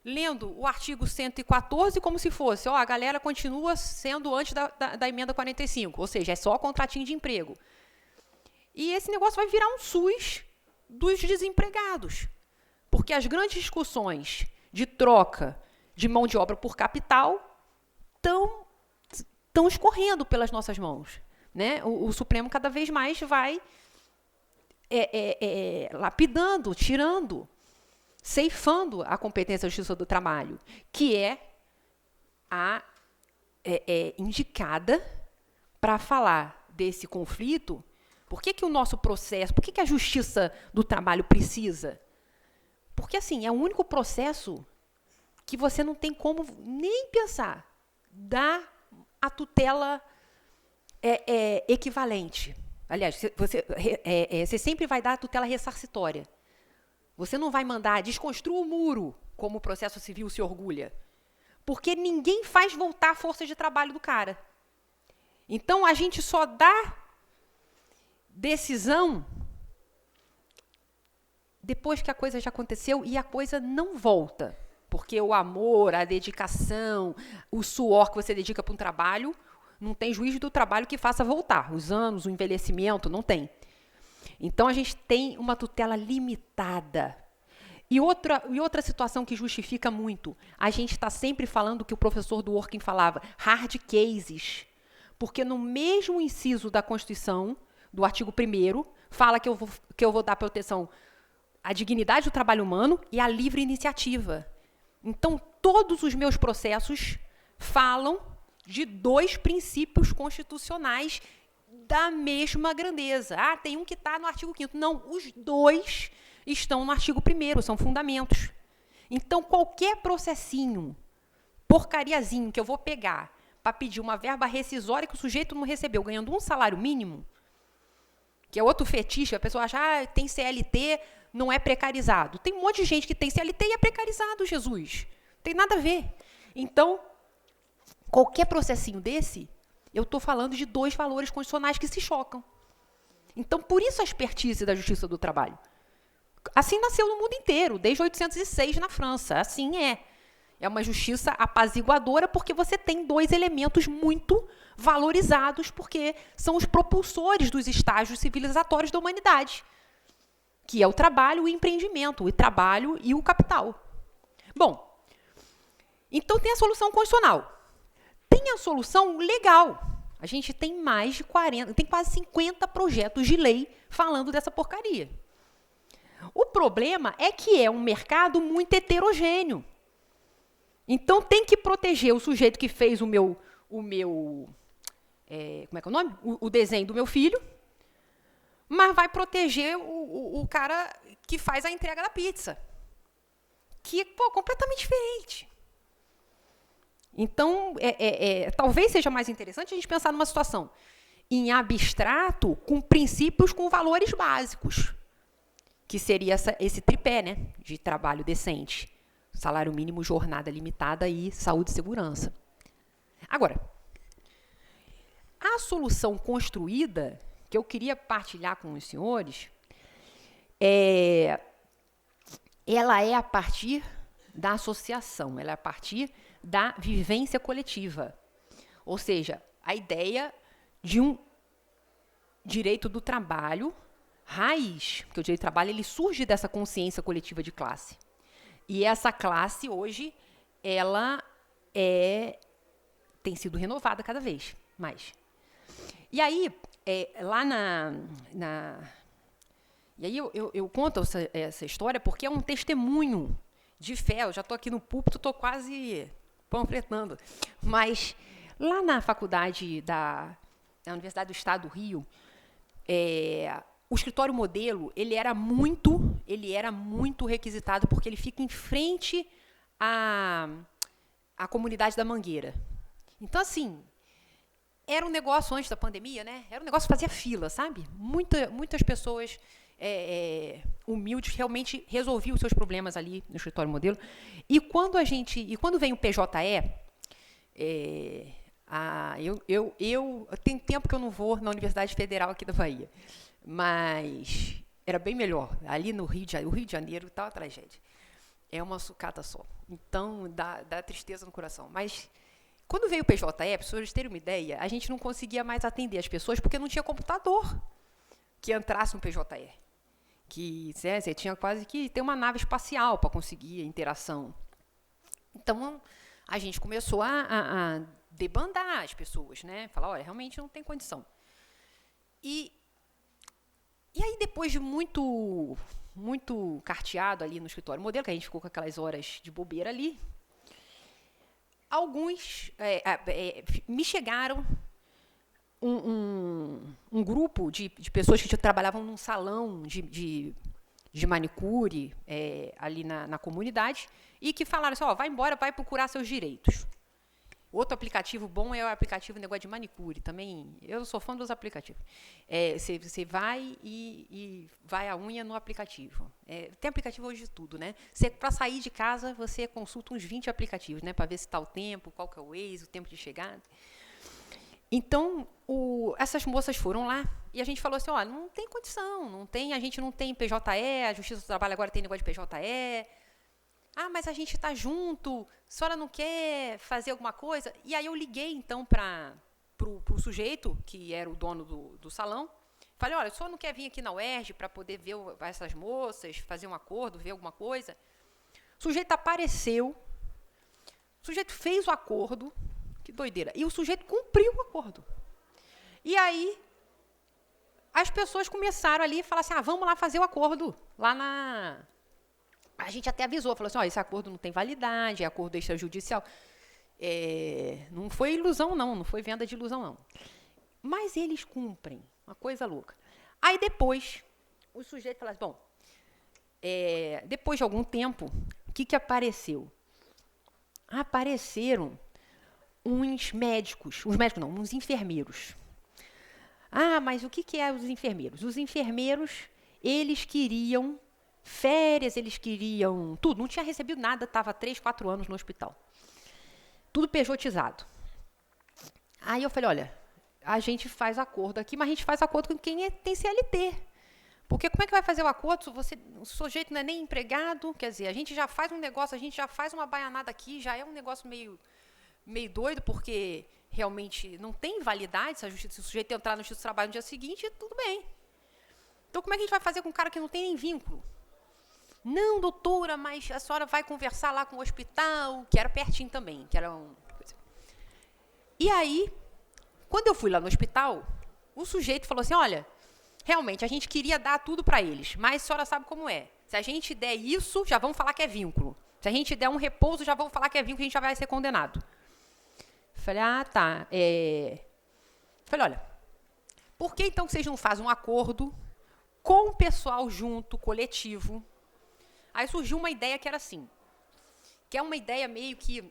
lendo o artigo 114 como se fosse, a galera continua sendo antes da emenda 45, ou seja, é só contratinho de emprego. E esse negócio vai virar um SUS dos desempregados, porque as grandes discussões de troca de mão de obra por capital estão escorrendo pelas nossas mãos. Né? O Supremo cada vez mais vai lapidando, tirando, ceifando a competência da Justiça do Trabalho, que é indicada para falar desse conflito. Por que o nosso processo, por que a Justiça do Trabalho precisa? Porque, assim, é o único processo que você não tem como nem pensar dar a tutela equivalente. Aliás, você sempre vai dar a tutela ressarcitória. Você não vai mandar desconstrua o muro, como o processo civil se orgulha. Porque ninguém faz voltar a força de trabalho do cara. Então, a gente só dá decisão depois que a coisa já aconteceu e a coisa não volta. Porque o amor, a dedicação, o suor que você dedica para um trabalho, não tem juízo do trabalho que faça voltar. Os anos, o envelhecimento, não tem. Então, a gente tem uma tutela limitada. E outra situação que justifica muito, a gente está sempre falando o que o professor do Working falava, hard cases. Porque no mesmo inciso da Constituição, do artigo 1º, fala que eu vou dar proteção à dignidade do trabalho humano e à livre iniciativa. Então, todos os meus processos falam de 2 princípios constitucionais da mesma grandeza. Tem um que está no artigo 5º. Não, os 2 estão no artigo 1º, são fundamentos. Então, qualquer processinho, porcariazinho, que eu vou pegar para pedir uma verba rescisória que o sujeito não recebeu, ganhando um salário mínimo, que é outro fetiche, a pessoa acha, tem CLT, não é precarizado. Tem um monte de gente que tem CLT e é precarizado, Jesus. Não tem nada a ver. Então, qualquer processinho desse, eu estou falando de 2 valores constitucionais que se chocam. Então, por isso a expertise da Justiça do Trabalho. Assim nasceu no mundo inteiro, desde 1806 na França. Assim é. É uma justiça apaziguadora porque você tem 2 elementos muito valorizados, porque são os propulsores dos estágios civilizatórios da humanidade, que é o trabalho e o empreendimento, o trabalho e o capital. Bom, então tem a solução constitucional. tem a solução legal. A gente tem mais de 40, tem quase 50 projetos de lei falando dessa porcaria. O problema é que é um mercado muito heterogêneo. Então, tem que proteger o sujeito que fez o meu como é que é o nome? O desenho do meu filho, mas vai proteger o cara que faz a entrega da pizza. Que, completamente diferente. Então, talvez seja mais interessante a gente pensar numa situação em abstrato, com princípios, com valores básicos, que seria esse tripé, né, de trabalho decente, salário mínimo, jornada limitada e saúde e segurança. Agora, a solução construída, que eu queria partilhar com os senhores, ela é a partir da associação, ela é a partir da vivência coletiva. Ou seja, a ideia de um direito do trabalho raiz, porque o direito do trabalho ele surge dessa consciência coletiva de classe. E essa classe, hoje, ela tem sido renovada cada vez mais. E aí, lá E aí eu conto essa história porque é um testemunho de fé. Eu já estou aqui no púlpito, estou quase panfletando. Mas lá na faculdade da Universidade do Estado do Rio, o escritório modelo ele era muito requisitado porque ele fica em frente à comunidade da Mangueira. Então, assim, era um negócio antes da pandemia, né? Era um negócio que fazia fila, sabe? Muitas pessoas humildes realmente resolviam os seus problemas ali no escritório modelo. E quando vem o PJE, tem tempo que eu não vou na Universidade Federal aqui da Bahia, mas era bem melhor. Ali no Rio de Janeiro está uma tragédia. É uma sucata só. Então, dá tristeza no coração. Mas, quando veio o PJE, para vocês terem uma ideia, a gente não conseguia mais atender as pessoas porque não tinha computador que entrasse no PJE. Que você tinha quase que ter uma nave espacial para conseguir a interação. Então, a gente começou a debandar as pessoas, né? Falar, olha, realmente não tem condição. E aí, depois de muito carteado ali no escritório modelo, que a gente ficou com aquelas horas de bobeira ali, alguns me chegaram um grupo de pessoas que trabalhavam num salão de manicure ali na comunidade e que falaram assim, vai embora, vai procurar seus direitos. Outro aplicativo bom é o aplicativo negócio de manicure. Também, eu sou fã dos aplicativos. Você vai e vai a unha no aplicativo. Tem aplicativo hoje de tudo, né? Para sair de casa, você consulta uns 20 aplicativos, né? Para ver se está o tempo, qual que é o Waze, o tempo de chegada. Então, essas moças foram lá e a gente falou assim, não tem condição, a gente não tem PJE, a Justiça do Trabalho agora tem negócio de PJE. Mas a gente está junto, a senhora não quer fazer alguma coisa? E aí eu liguei, então, para o sujeito, que era o dono do salão. Falei, olha, o senhor não quer vir aqui na UERJ para poder ver essas moças, fazer um acordo, ver alguma coisa? O sujeito apareceu, o sujeito fez o acordo, que doideira, e o sujeito cumpriu o acordo. E aí, as pessoas começaram ali a falar assim, vamos lá fazer o acordo, lá na... A gente até avisou, falou assim, esse acordo não tem validade, é acordo extrajudicial. Não foi ilusão, não foi venda de ilusão, não. Mas eles cumprem, uma coisa louca. Aí depois, o sujeito falou assim, depois de algum tempo, o que apareceu? Apareceram uns enfermeiros. Mas o que é os enfermeiros? Os enfermeiros, eles queriam férias, eles queriam tudo, não tinha recebido nada, estava 3, 4 anos no hospital. Tudo pejotizado. Aí eu falei, olha, a gente faz acordo aqui, mas a gente faz acordo com quem tem CLT. Porque como é que vai fazer o acordo se o sujeito não é nem empregado? Quer dizer, a gente já faz um negócio, a gente já faz uma baianada aqui, já é um negócio meio doido, porque realmente não tem validade, se o sujeito entrar no Justiça do Trabalho no dia seguinte, tudo bem. Então, como é que a gente vai fazer com um cara que não tem nem vínculo? Não, doutora, mas a senhora vai conversar lá com o hospital, que era pertinho também, que era E aí, quando eu fui lá no hospital, o sujeito falou assim, olha, realmente, a gente queria dar tudo para eles, mas a senhora sabe como é. Se a gente der isso, já vão falar que é vínculo. Se a gente der um repouso, já vão falar que é vínculo, a gente já vai ser condenado. Falei, tá. Falei, olha, por que então vocês não fazem um acordo com o pessoal junto, coletivo? Aí surgiu uma ideia que era assim, que é uma ideia meio que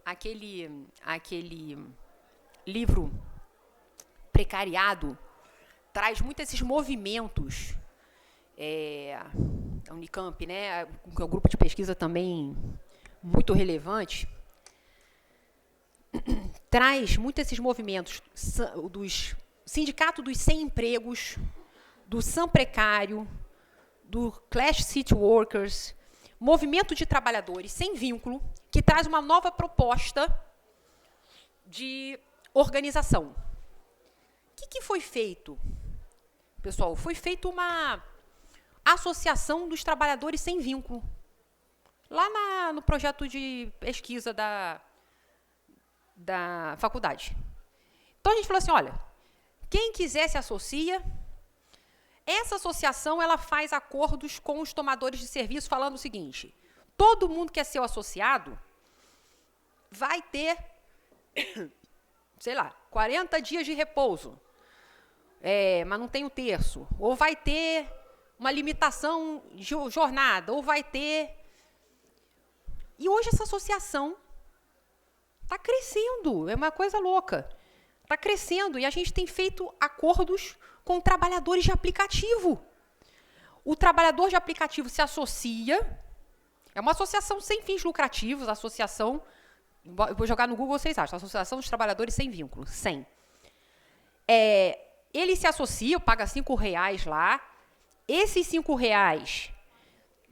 aquele livro Precariado traz muito esses movimentos, a Unicamp, né, que é um grupo de pesquisa também muito relevante, traz muito esses movimentos dos Sindicato dos Sem Empregos, do Sam Precário, do Clash City Workers, movimento de trabalhadores sem vínculo, que traz uma nova proposta de organização. O que foi feito? Pessoal, foi feita uma associação dos trabalhadores sem vínculo, lá no projeto de pesquisa da faculdade. Então, a gente falou assim, olha, quem quiser se associa. Essa associação ela faz acordos com os tomadores de serviço, falando o seguinte, todo mundo que é seu associado vai ter, sei lá, 40 dias de repouso, mas não tem o terço, ou vai ter uma limitação de jornada, ou vai ter... E hoje essa associação está crescendo, é uma coisa louca. Está crescendo e a gente tem feito acordos com trabalhadores de aplicativo. O trabalhador de aplicativo se associa, é uma associação sem fins lucrativos, associação, eu vou jogar no Google, vocês acham, Associação dos Trabalhadores Sem Vínculo, 100. Ele se associa, paga R$5 lá, esses R$5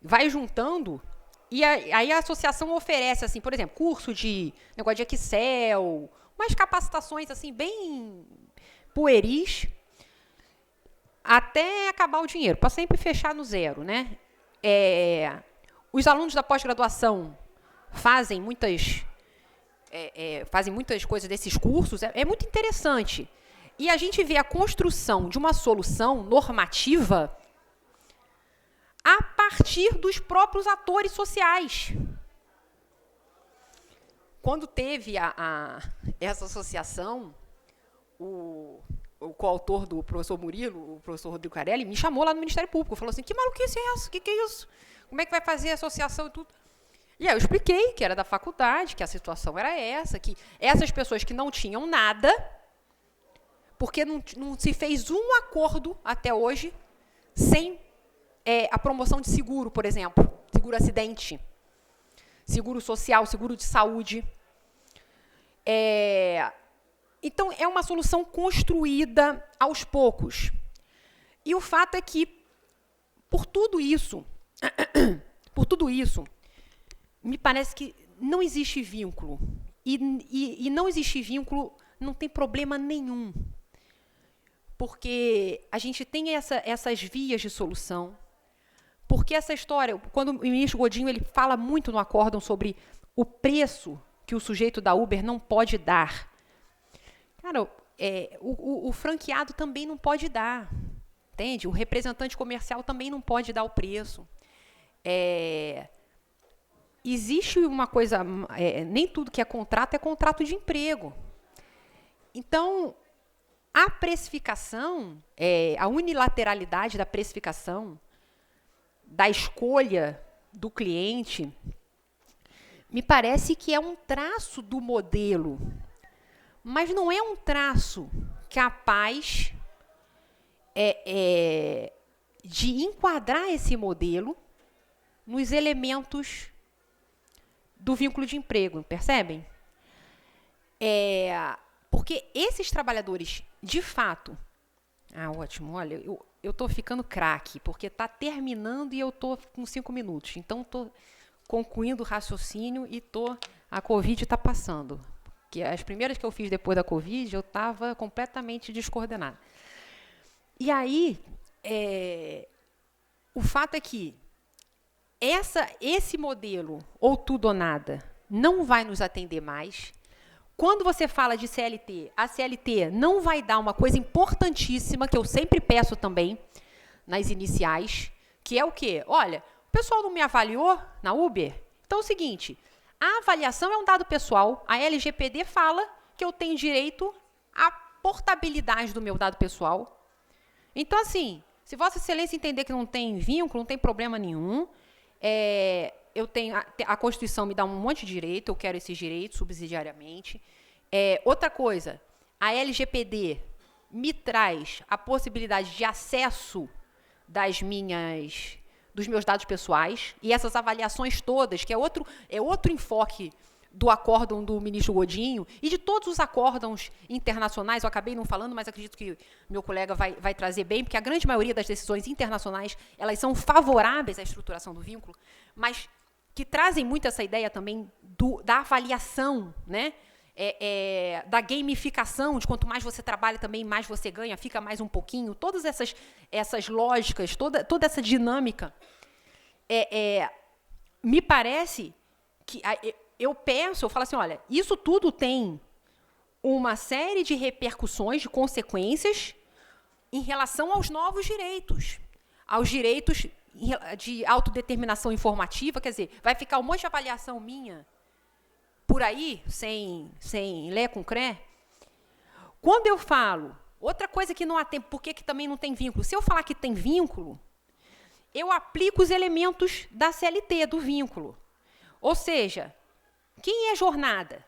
vai juntando, e aí a associação oferece, assim, por exemplo, curso de negócio de Excel, umas capacitações assim, bem pueris, até acabar o dinheiro, para sempre fechar no zero, né? Os alunos da pós-graduação fazem muitas coisas desses cursos, é muito interessante. E a gente vê a construção de uma solução normativa a partir dos próprios atores sociais. Quando teve essa associação, o coautor do professor Murilo, o professor Rodrigo Carelli, me chamou lá no Ministério Público, falou assim, que maluquice é essa? O que é isso? Como é que vai fazer a associação e tudo? E aí eu expliquei que era da faculdade, que a situação era essa, que essas pessoas que não tinham nada, porque não se fez um acordo até hoje sem a promoção de seguro, por exemplo, seguro acidente, seguro social, seguro de saúde. Então, é uma solução construída aos poucos. E o fato é que, por tudo isso, me parece que não existe vínculo. E não existe vínculo, não tem problema nenhum. Porque a gente tem essas vias de solução. Porque essa história, quando o ministro Godinho ele fala muito no acórdão sobre o preço que o sujeito da Uber não pode dar. Cara, o franqueado também não pode dar, entende? O representante comercial também não pode dar o preço. Existe uma coisa, nem tudo que é contrato de emprego. Então, a precificação, a unilateralidade da precificação, da escolha do cliente, me parece que é um traço do modelo, mas não é um traço capaz de enquadrar esse modelo nos elementos do vínculo de emprego, percebem? Porque esses trabalhadores, de fato... ótimo, olha, eu estou ficando craque, porque está terminando e eu estou com 5 minutos. Então, estou concluindo o raciocínio e a Covid está passando. Porque as primeiras que eu fiz depois da Covid, eu estava completamente descoordenada. E aí, o fato é que esse modelo, ou tudo ou nada, não vai nos atender mais. quando você fala de CLT, a CLT não vai dar uma coisa importantíssima, que eu sempre peço também, nas iniciais, que é o quê? Olha, o pessoal não me avaliou na Uber? Então é o seguinte, a avaliação é um dado pessoal, a LGPD fala que eu tenho direito à portabilidade do meu dado pessoal. Então, assim, se Vossa Excelência entender que não tem vínculo, não tem problema nenhum, eu tenho a Constituição me dá um monte de direito, eu quero esses direitos subsidiariamente. Outra coisa, a LGPD me traz a possibilidade de acesso dos meus dados pessoais, e essas avaliações todas, que é outro enfoque do acórdão do ministro Godinho, e de todos os acórdãos internacionais, eu acabei não falando, mas acredito que meu colega vai trazer bem, porque a grande maioria das decisões internacionais, elas são favoráveis à estruturação do vínculo, mas que trazem muito essa ideia também da avaliação, né? Da gamificação, de quanto mais você trabalha também, mais você ganha, fica mais um pouquinho, todas essas lógicas, toda essa dinâmica, me parece que eu falo assim, olha, isso tudo tem uma série de repercussões, de consequências em relação aos novos direitos, aos direitos de autodeterminação informativa, quer dizer, vai ficar um monte de avaliação minha por aí, sem lé com cré. Quando eu falo, outra coisa que não há tempo, por que também não tem vínculo? Se eu falar que tem vínculo, eu aplico os elementos da CLT, do vínculo. Ou seja, quem é jornada?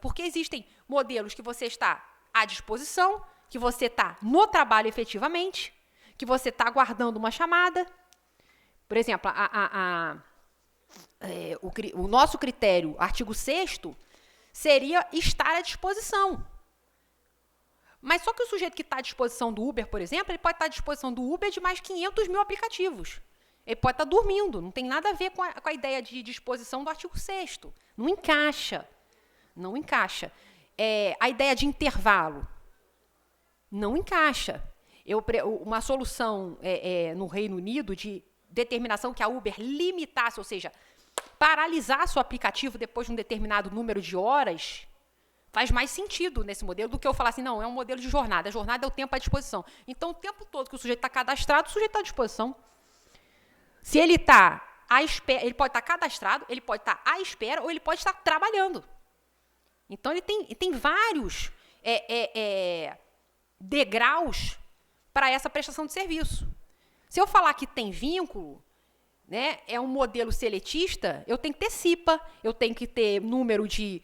Porque existem modelos que você está à disposição, que você está no trabalho efetivamente, que você está aguardando uma chamada. Por exemplo, o nosso critério, artigo 6º, seria estar à disposição. Mas só que o sujeito que está à disposição do Uber, por exemplo, ele pode estar à disposição do Uber de mais 500 mil aplicativos. Ele pode estar dormindo, não tem nada a ver com a ideia de disposição do artigo 6º. Não encaixa. Não encaixa. A ideia de intervalo não encaixa. Uma solução no Reino Unido de determinação que a Uber limitasse, ou seja, paralisar seu aplicativo depois de um determinado número de horas, faz mais sentido nesse modelo do que eu falar assim, não, é um modelo de jornada. A jornada é o tempo à disposição. Então, o tempo todo que o sujeito está cadastrado, o sujeito está à disposição. Se ele está à espera, ele pode estar cadastrado, ele pode estar à espera ou ele pode estar trabalhando. Então, ele tem vários degraus para essa prestação de serviço. Se eu falar que tem vínculo, né, é um modelo seletista, eu tenho que ter CIPA, eu tenho que ter número de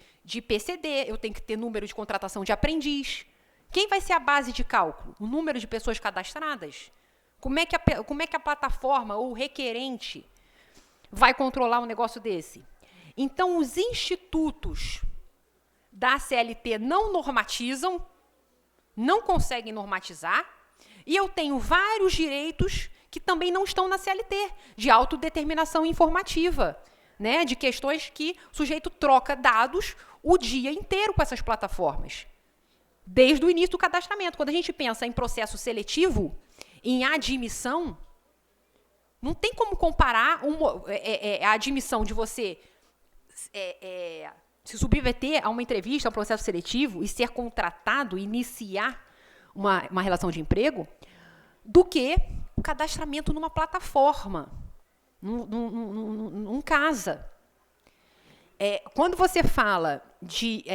PCD, eu tenho que ter número de contratação de aprendiz. Quem vai ser a base de cálculo? O número de pessoas cadastradas? Como é que a plataforma ou o requerente vai controlar um negócio desse? Então, os institutos da CLT não normatizam, não conseguem normatizar, e eu tenho vários direitos que também não estão na CLT, de autodeterminação informativa, né, de questões que o sujeito troca dados o dia inteiro com essas plataformas, desde o início do cadastramento. Quando a gente pensa em processo seletivo, em admissão, não tem como comparar a admissão de você se submeter a uma entrevista, a um processo seletivo e ser contratado, iniciar uma relação de emprego, do que o cadastramento numa plataforma, num casa. Quando você fala de...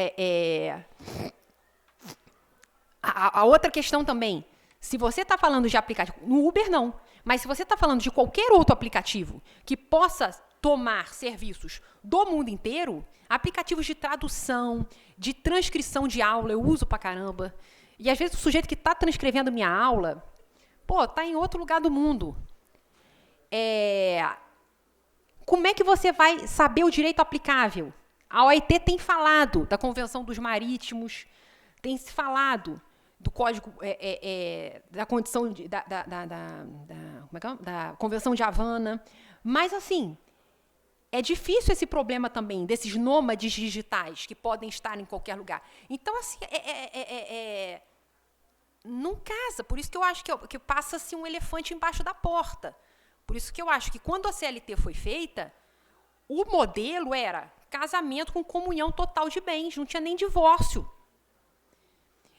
a outra questão também, se você está falando de aplicativo, no Uber não, mas se você está falando de qualquer outro aplicativo que possa tomar serviços do mundo inteiro, aplicativos de tradução, de transcrição de aula, eu uso pra caramba, e às vezes o sujeito que está transcrevendo minha aula, está em outro lugar do mundo. Como é que você vai saber o direito aplicável? A OIT tem falado da Convenção dos Marítimos, tem se falado do Código, da condição da Convenção de Havana, mas, assim, é difícil esse problema também, desses nômades digitais que podem estar em qualquer lugar. Então, assim, não casa. Por isso que eu acho que passa-se um elefante embaixo da porta. Por isso que eu acho que, quando a CLT foi feita, o modelo era casamento com comunhão total de bens, não tinha nem divórcio.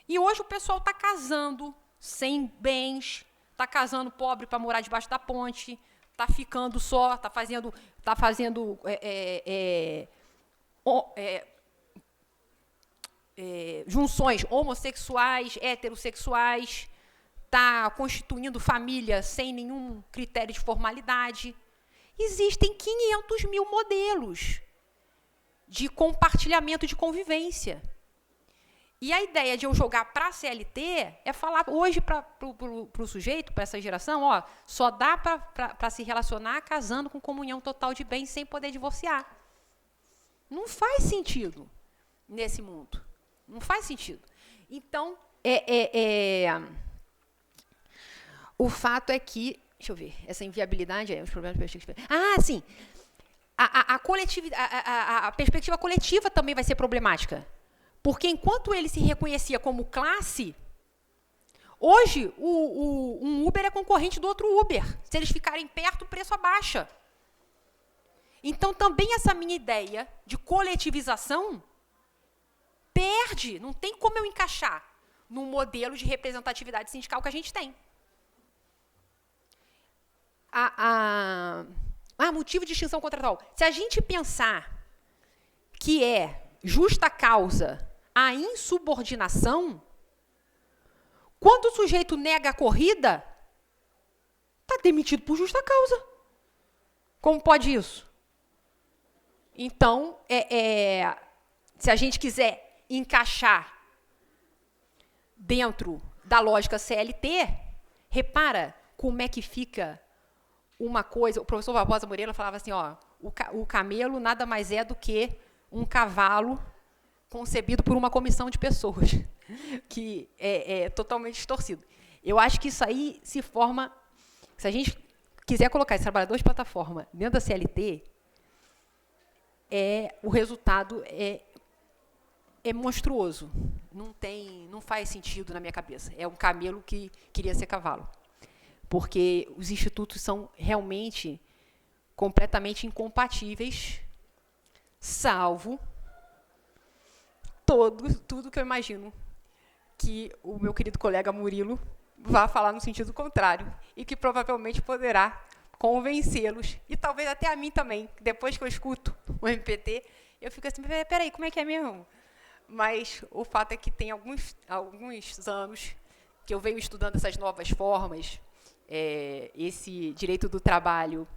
E hoje o pessoal está casando sem bens, está casando pobre para morar debaixo da ponte, está ficando só, está fazendo junções homossexuais, heterossexuais, está constituindo família sem nenhum critério de formalidade. Existem 500 mil modelos de compartilhamento de convivência. E a ideia de eu jogar para a CLT é falar hoje para o sujeito, para essa geração, ó, só dá para se relacionar casando com comunhão total de bens sem poder divorciar. Não faz sentido nesse mundo. Não faz sentido. Então, o fato é que, deixa eu ver, essa inviabilidade, os problemas de perspectiva. Ah, sim. A perspectiva coletiva também vai ser problemática. Porque enquanto ele se reconhecia como classe, hoje um Uber é concorrente do outro Uber. Se eles ficarem perto, o preço abaixa. Então, também essa minha ideia de coletivização perde, não tem como eu encaixar no modelo de representatividade sindical que a gente tem. Motivo de extinção contratual. Se a gente pensar que é justa causa a insubordinação, quando o sujeito nega a corrida, está demitido por justa causa. Como pode isso? Então, se a gente quiser encaixar dentro da lógica CLT, repara como é que fica uma coisa. O professor Barbosa Moreira falava assim, ó, o camelo nada mais é do que um cavalo concebido por uma comissão de pessoas, que é totalmente distorcido. Eu acho que isso aí se forma, se a gente quiser colocar esse trabalhador de plataforma dentro da CLT, o resultado é monstruoso. Não faz sentido na minha cabeça. É um camelo que queria ser cavalo. Porque os institutos são realmente completamente incompatíveis, salvo tudo que eu imagino que o meu querido colega Murilo vá falar no sentido contrário e que provavelmente poderá convencê-los, e talvez até a mim também. Depois que eu escuto o MPT, eu fico assim, peraí, como é que é mesmo? Mas o fato é que tem alguns anos que eu venho estudando essas novas formas, esse direito do trabalho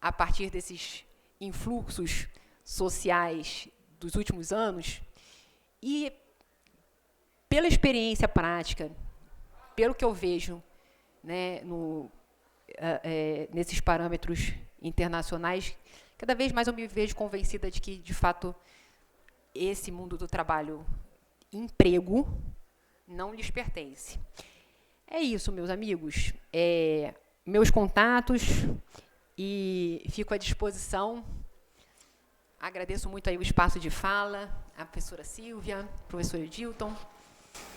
a partir desses influxos sociais dos últimos anos, e pela experiência prática, pelo que eu vejo, né, nesses parâmetros internacionais, cada vez mais eu me vejo convencida de que, de fato, esse mundo do trabalho, emprego, não lhes pertence. É isso, meus amigos. Meus contatos, e fico à disposição. Agradeço muito aí o espaço de fala, a professora Silvia, o professor Edilton.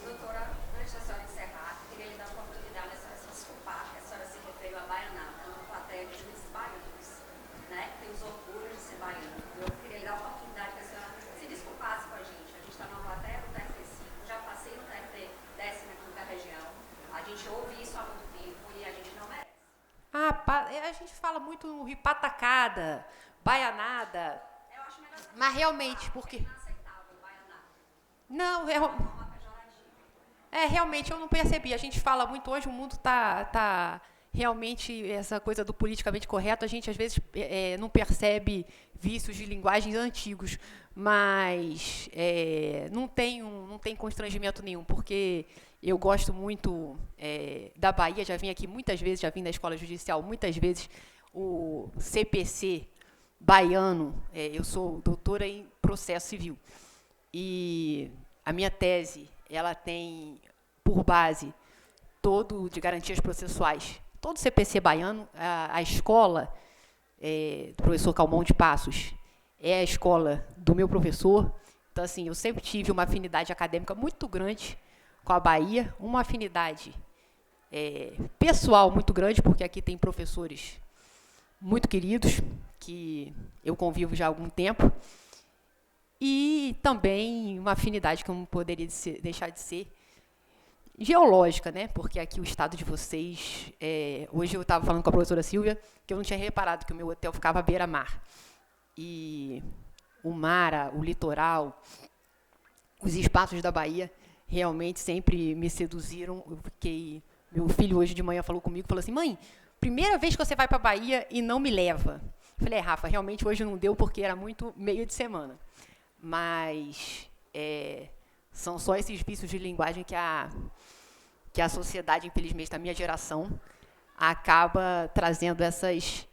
Doutora, antes da senhora encerrar, queria lhe dar a oportunidade de se desculpar, que a senhora se referiu a baianada, uma plateia de juízes baianos, né? Tem os orgulhos de ser baiano. Eu queria lhe dar a oportunidade que a senhora se desculpasse com a gente. A gente está numa plateia do TFT 5, já passei no TFT 15ª região. A gente ouve isso há muito tempo e a gente não merece. A gente fala muito ripatacada, baianada. Eu acho melhor. Mas realmente, porque... É inaceitável, baianada. Não, realmente eu não percebi. A gente fala muito hoje, o mundo tá realmente, essa coisa do politicamente correto, a gente às vezes não percebe vícios de linguagens antigos, mas não tem constrangimento nenhum, porque eu gosto muito da Bahia, já vim aqui muitas vezes, já vim da escola judicial muitas vezes, o CPC baiano, eu sou doutora em processo civil, e a minha tese, ela tem por base todo de garantias processuais, todo CPC baiano, a escola do professor Calmon de Passos é a escola do meu professor. Então, assim, eu sempre tive uma afinidade acadêmica muito grande com a Bahia, uma afinidade pessoal muito grande, porque aqui tem professores muito queridos, que eu convivo já há algum tempo, e também uma afinidade que eu não poderia deixar de ser geológica, né? Porque aqui o estado de vocês... hoje eu estava falando com a professora Silvia que eu não tinha reparado que o meu hotel ficava à beira-mar. E o mar, o litoral, os espaços da Bahia realmente sempre me seduziram. Meu filho hoje de manhã falou comigo, falou assim, mãe, primeira vez que você vai para a Bahia e não me leva. Eu falei, Rafa, realmente hoje não deu porque era muito meio de semana. Mas são só esses vícios de linguagem que a sociedade, infelizmente, da minha geração, acaba trazendo essas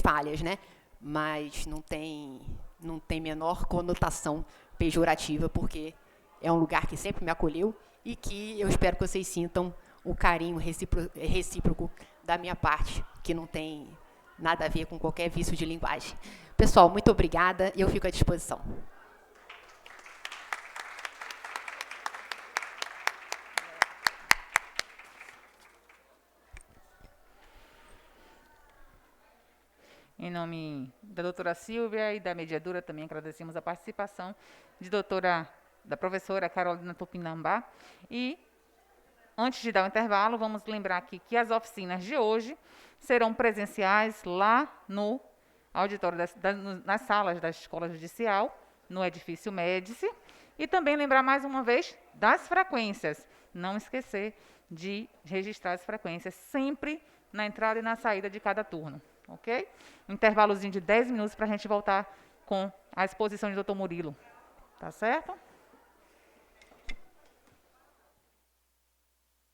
falhas, né? Mas não tem menor conotação pejorativa, porque é um lugar que sempre me acolheu e que eu espero que vocês sintam o carinho recíproco da minha parte, que não tem nada a ver com qualquer vício de linguagem. Pessoal, muito obrigada e eu fico à disposição. Em nome da doutora Silvia e da mediadora, também agradecemos a participação da professora Carolina Tupinambá. E, antes de dar o intervalo, vamos lembrar aqui que as oficinas de hoje serão presenciais lá no auditório, nas salas da Escola Judicial, no edifício Médici. E também lembrar mais uma vez das frequências. Não esquecer de registrar as frequências sempre na entrada e na saída de cada turno. Ok? Um intervalozinho de 10 minutos para a gente voltar com a exposição de Dr. Murilo. Tá certo?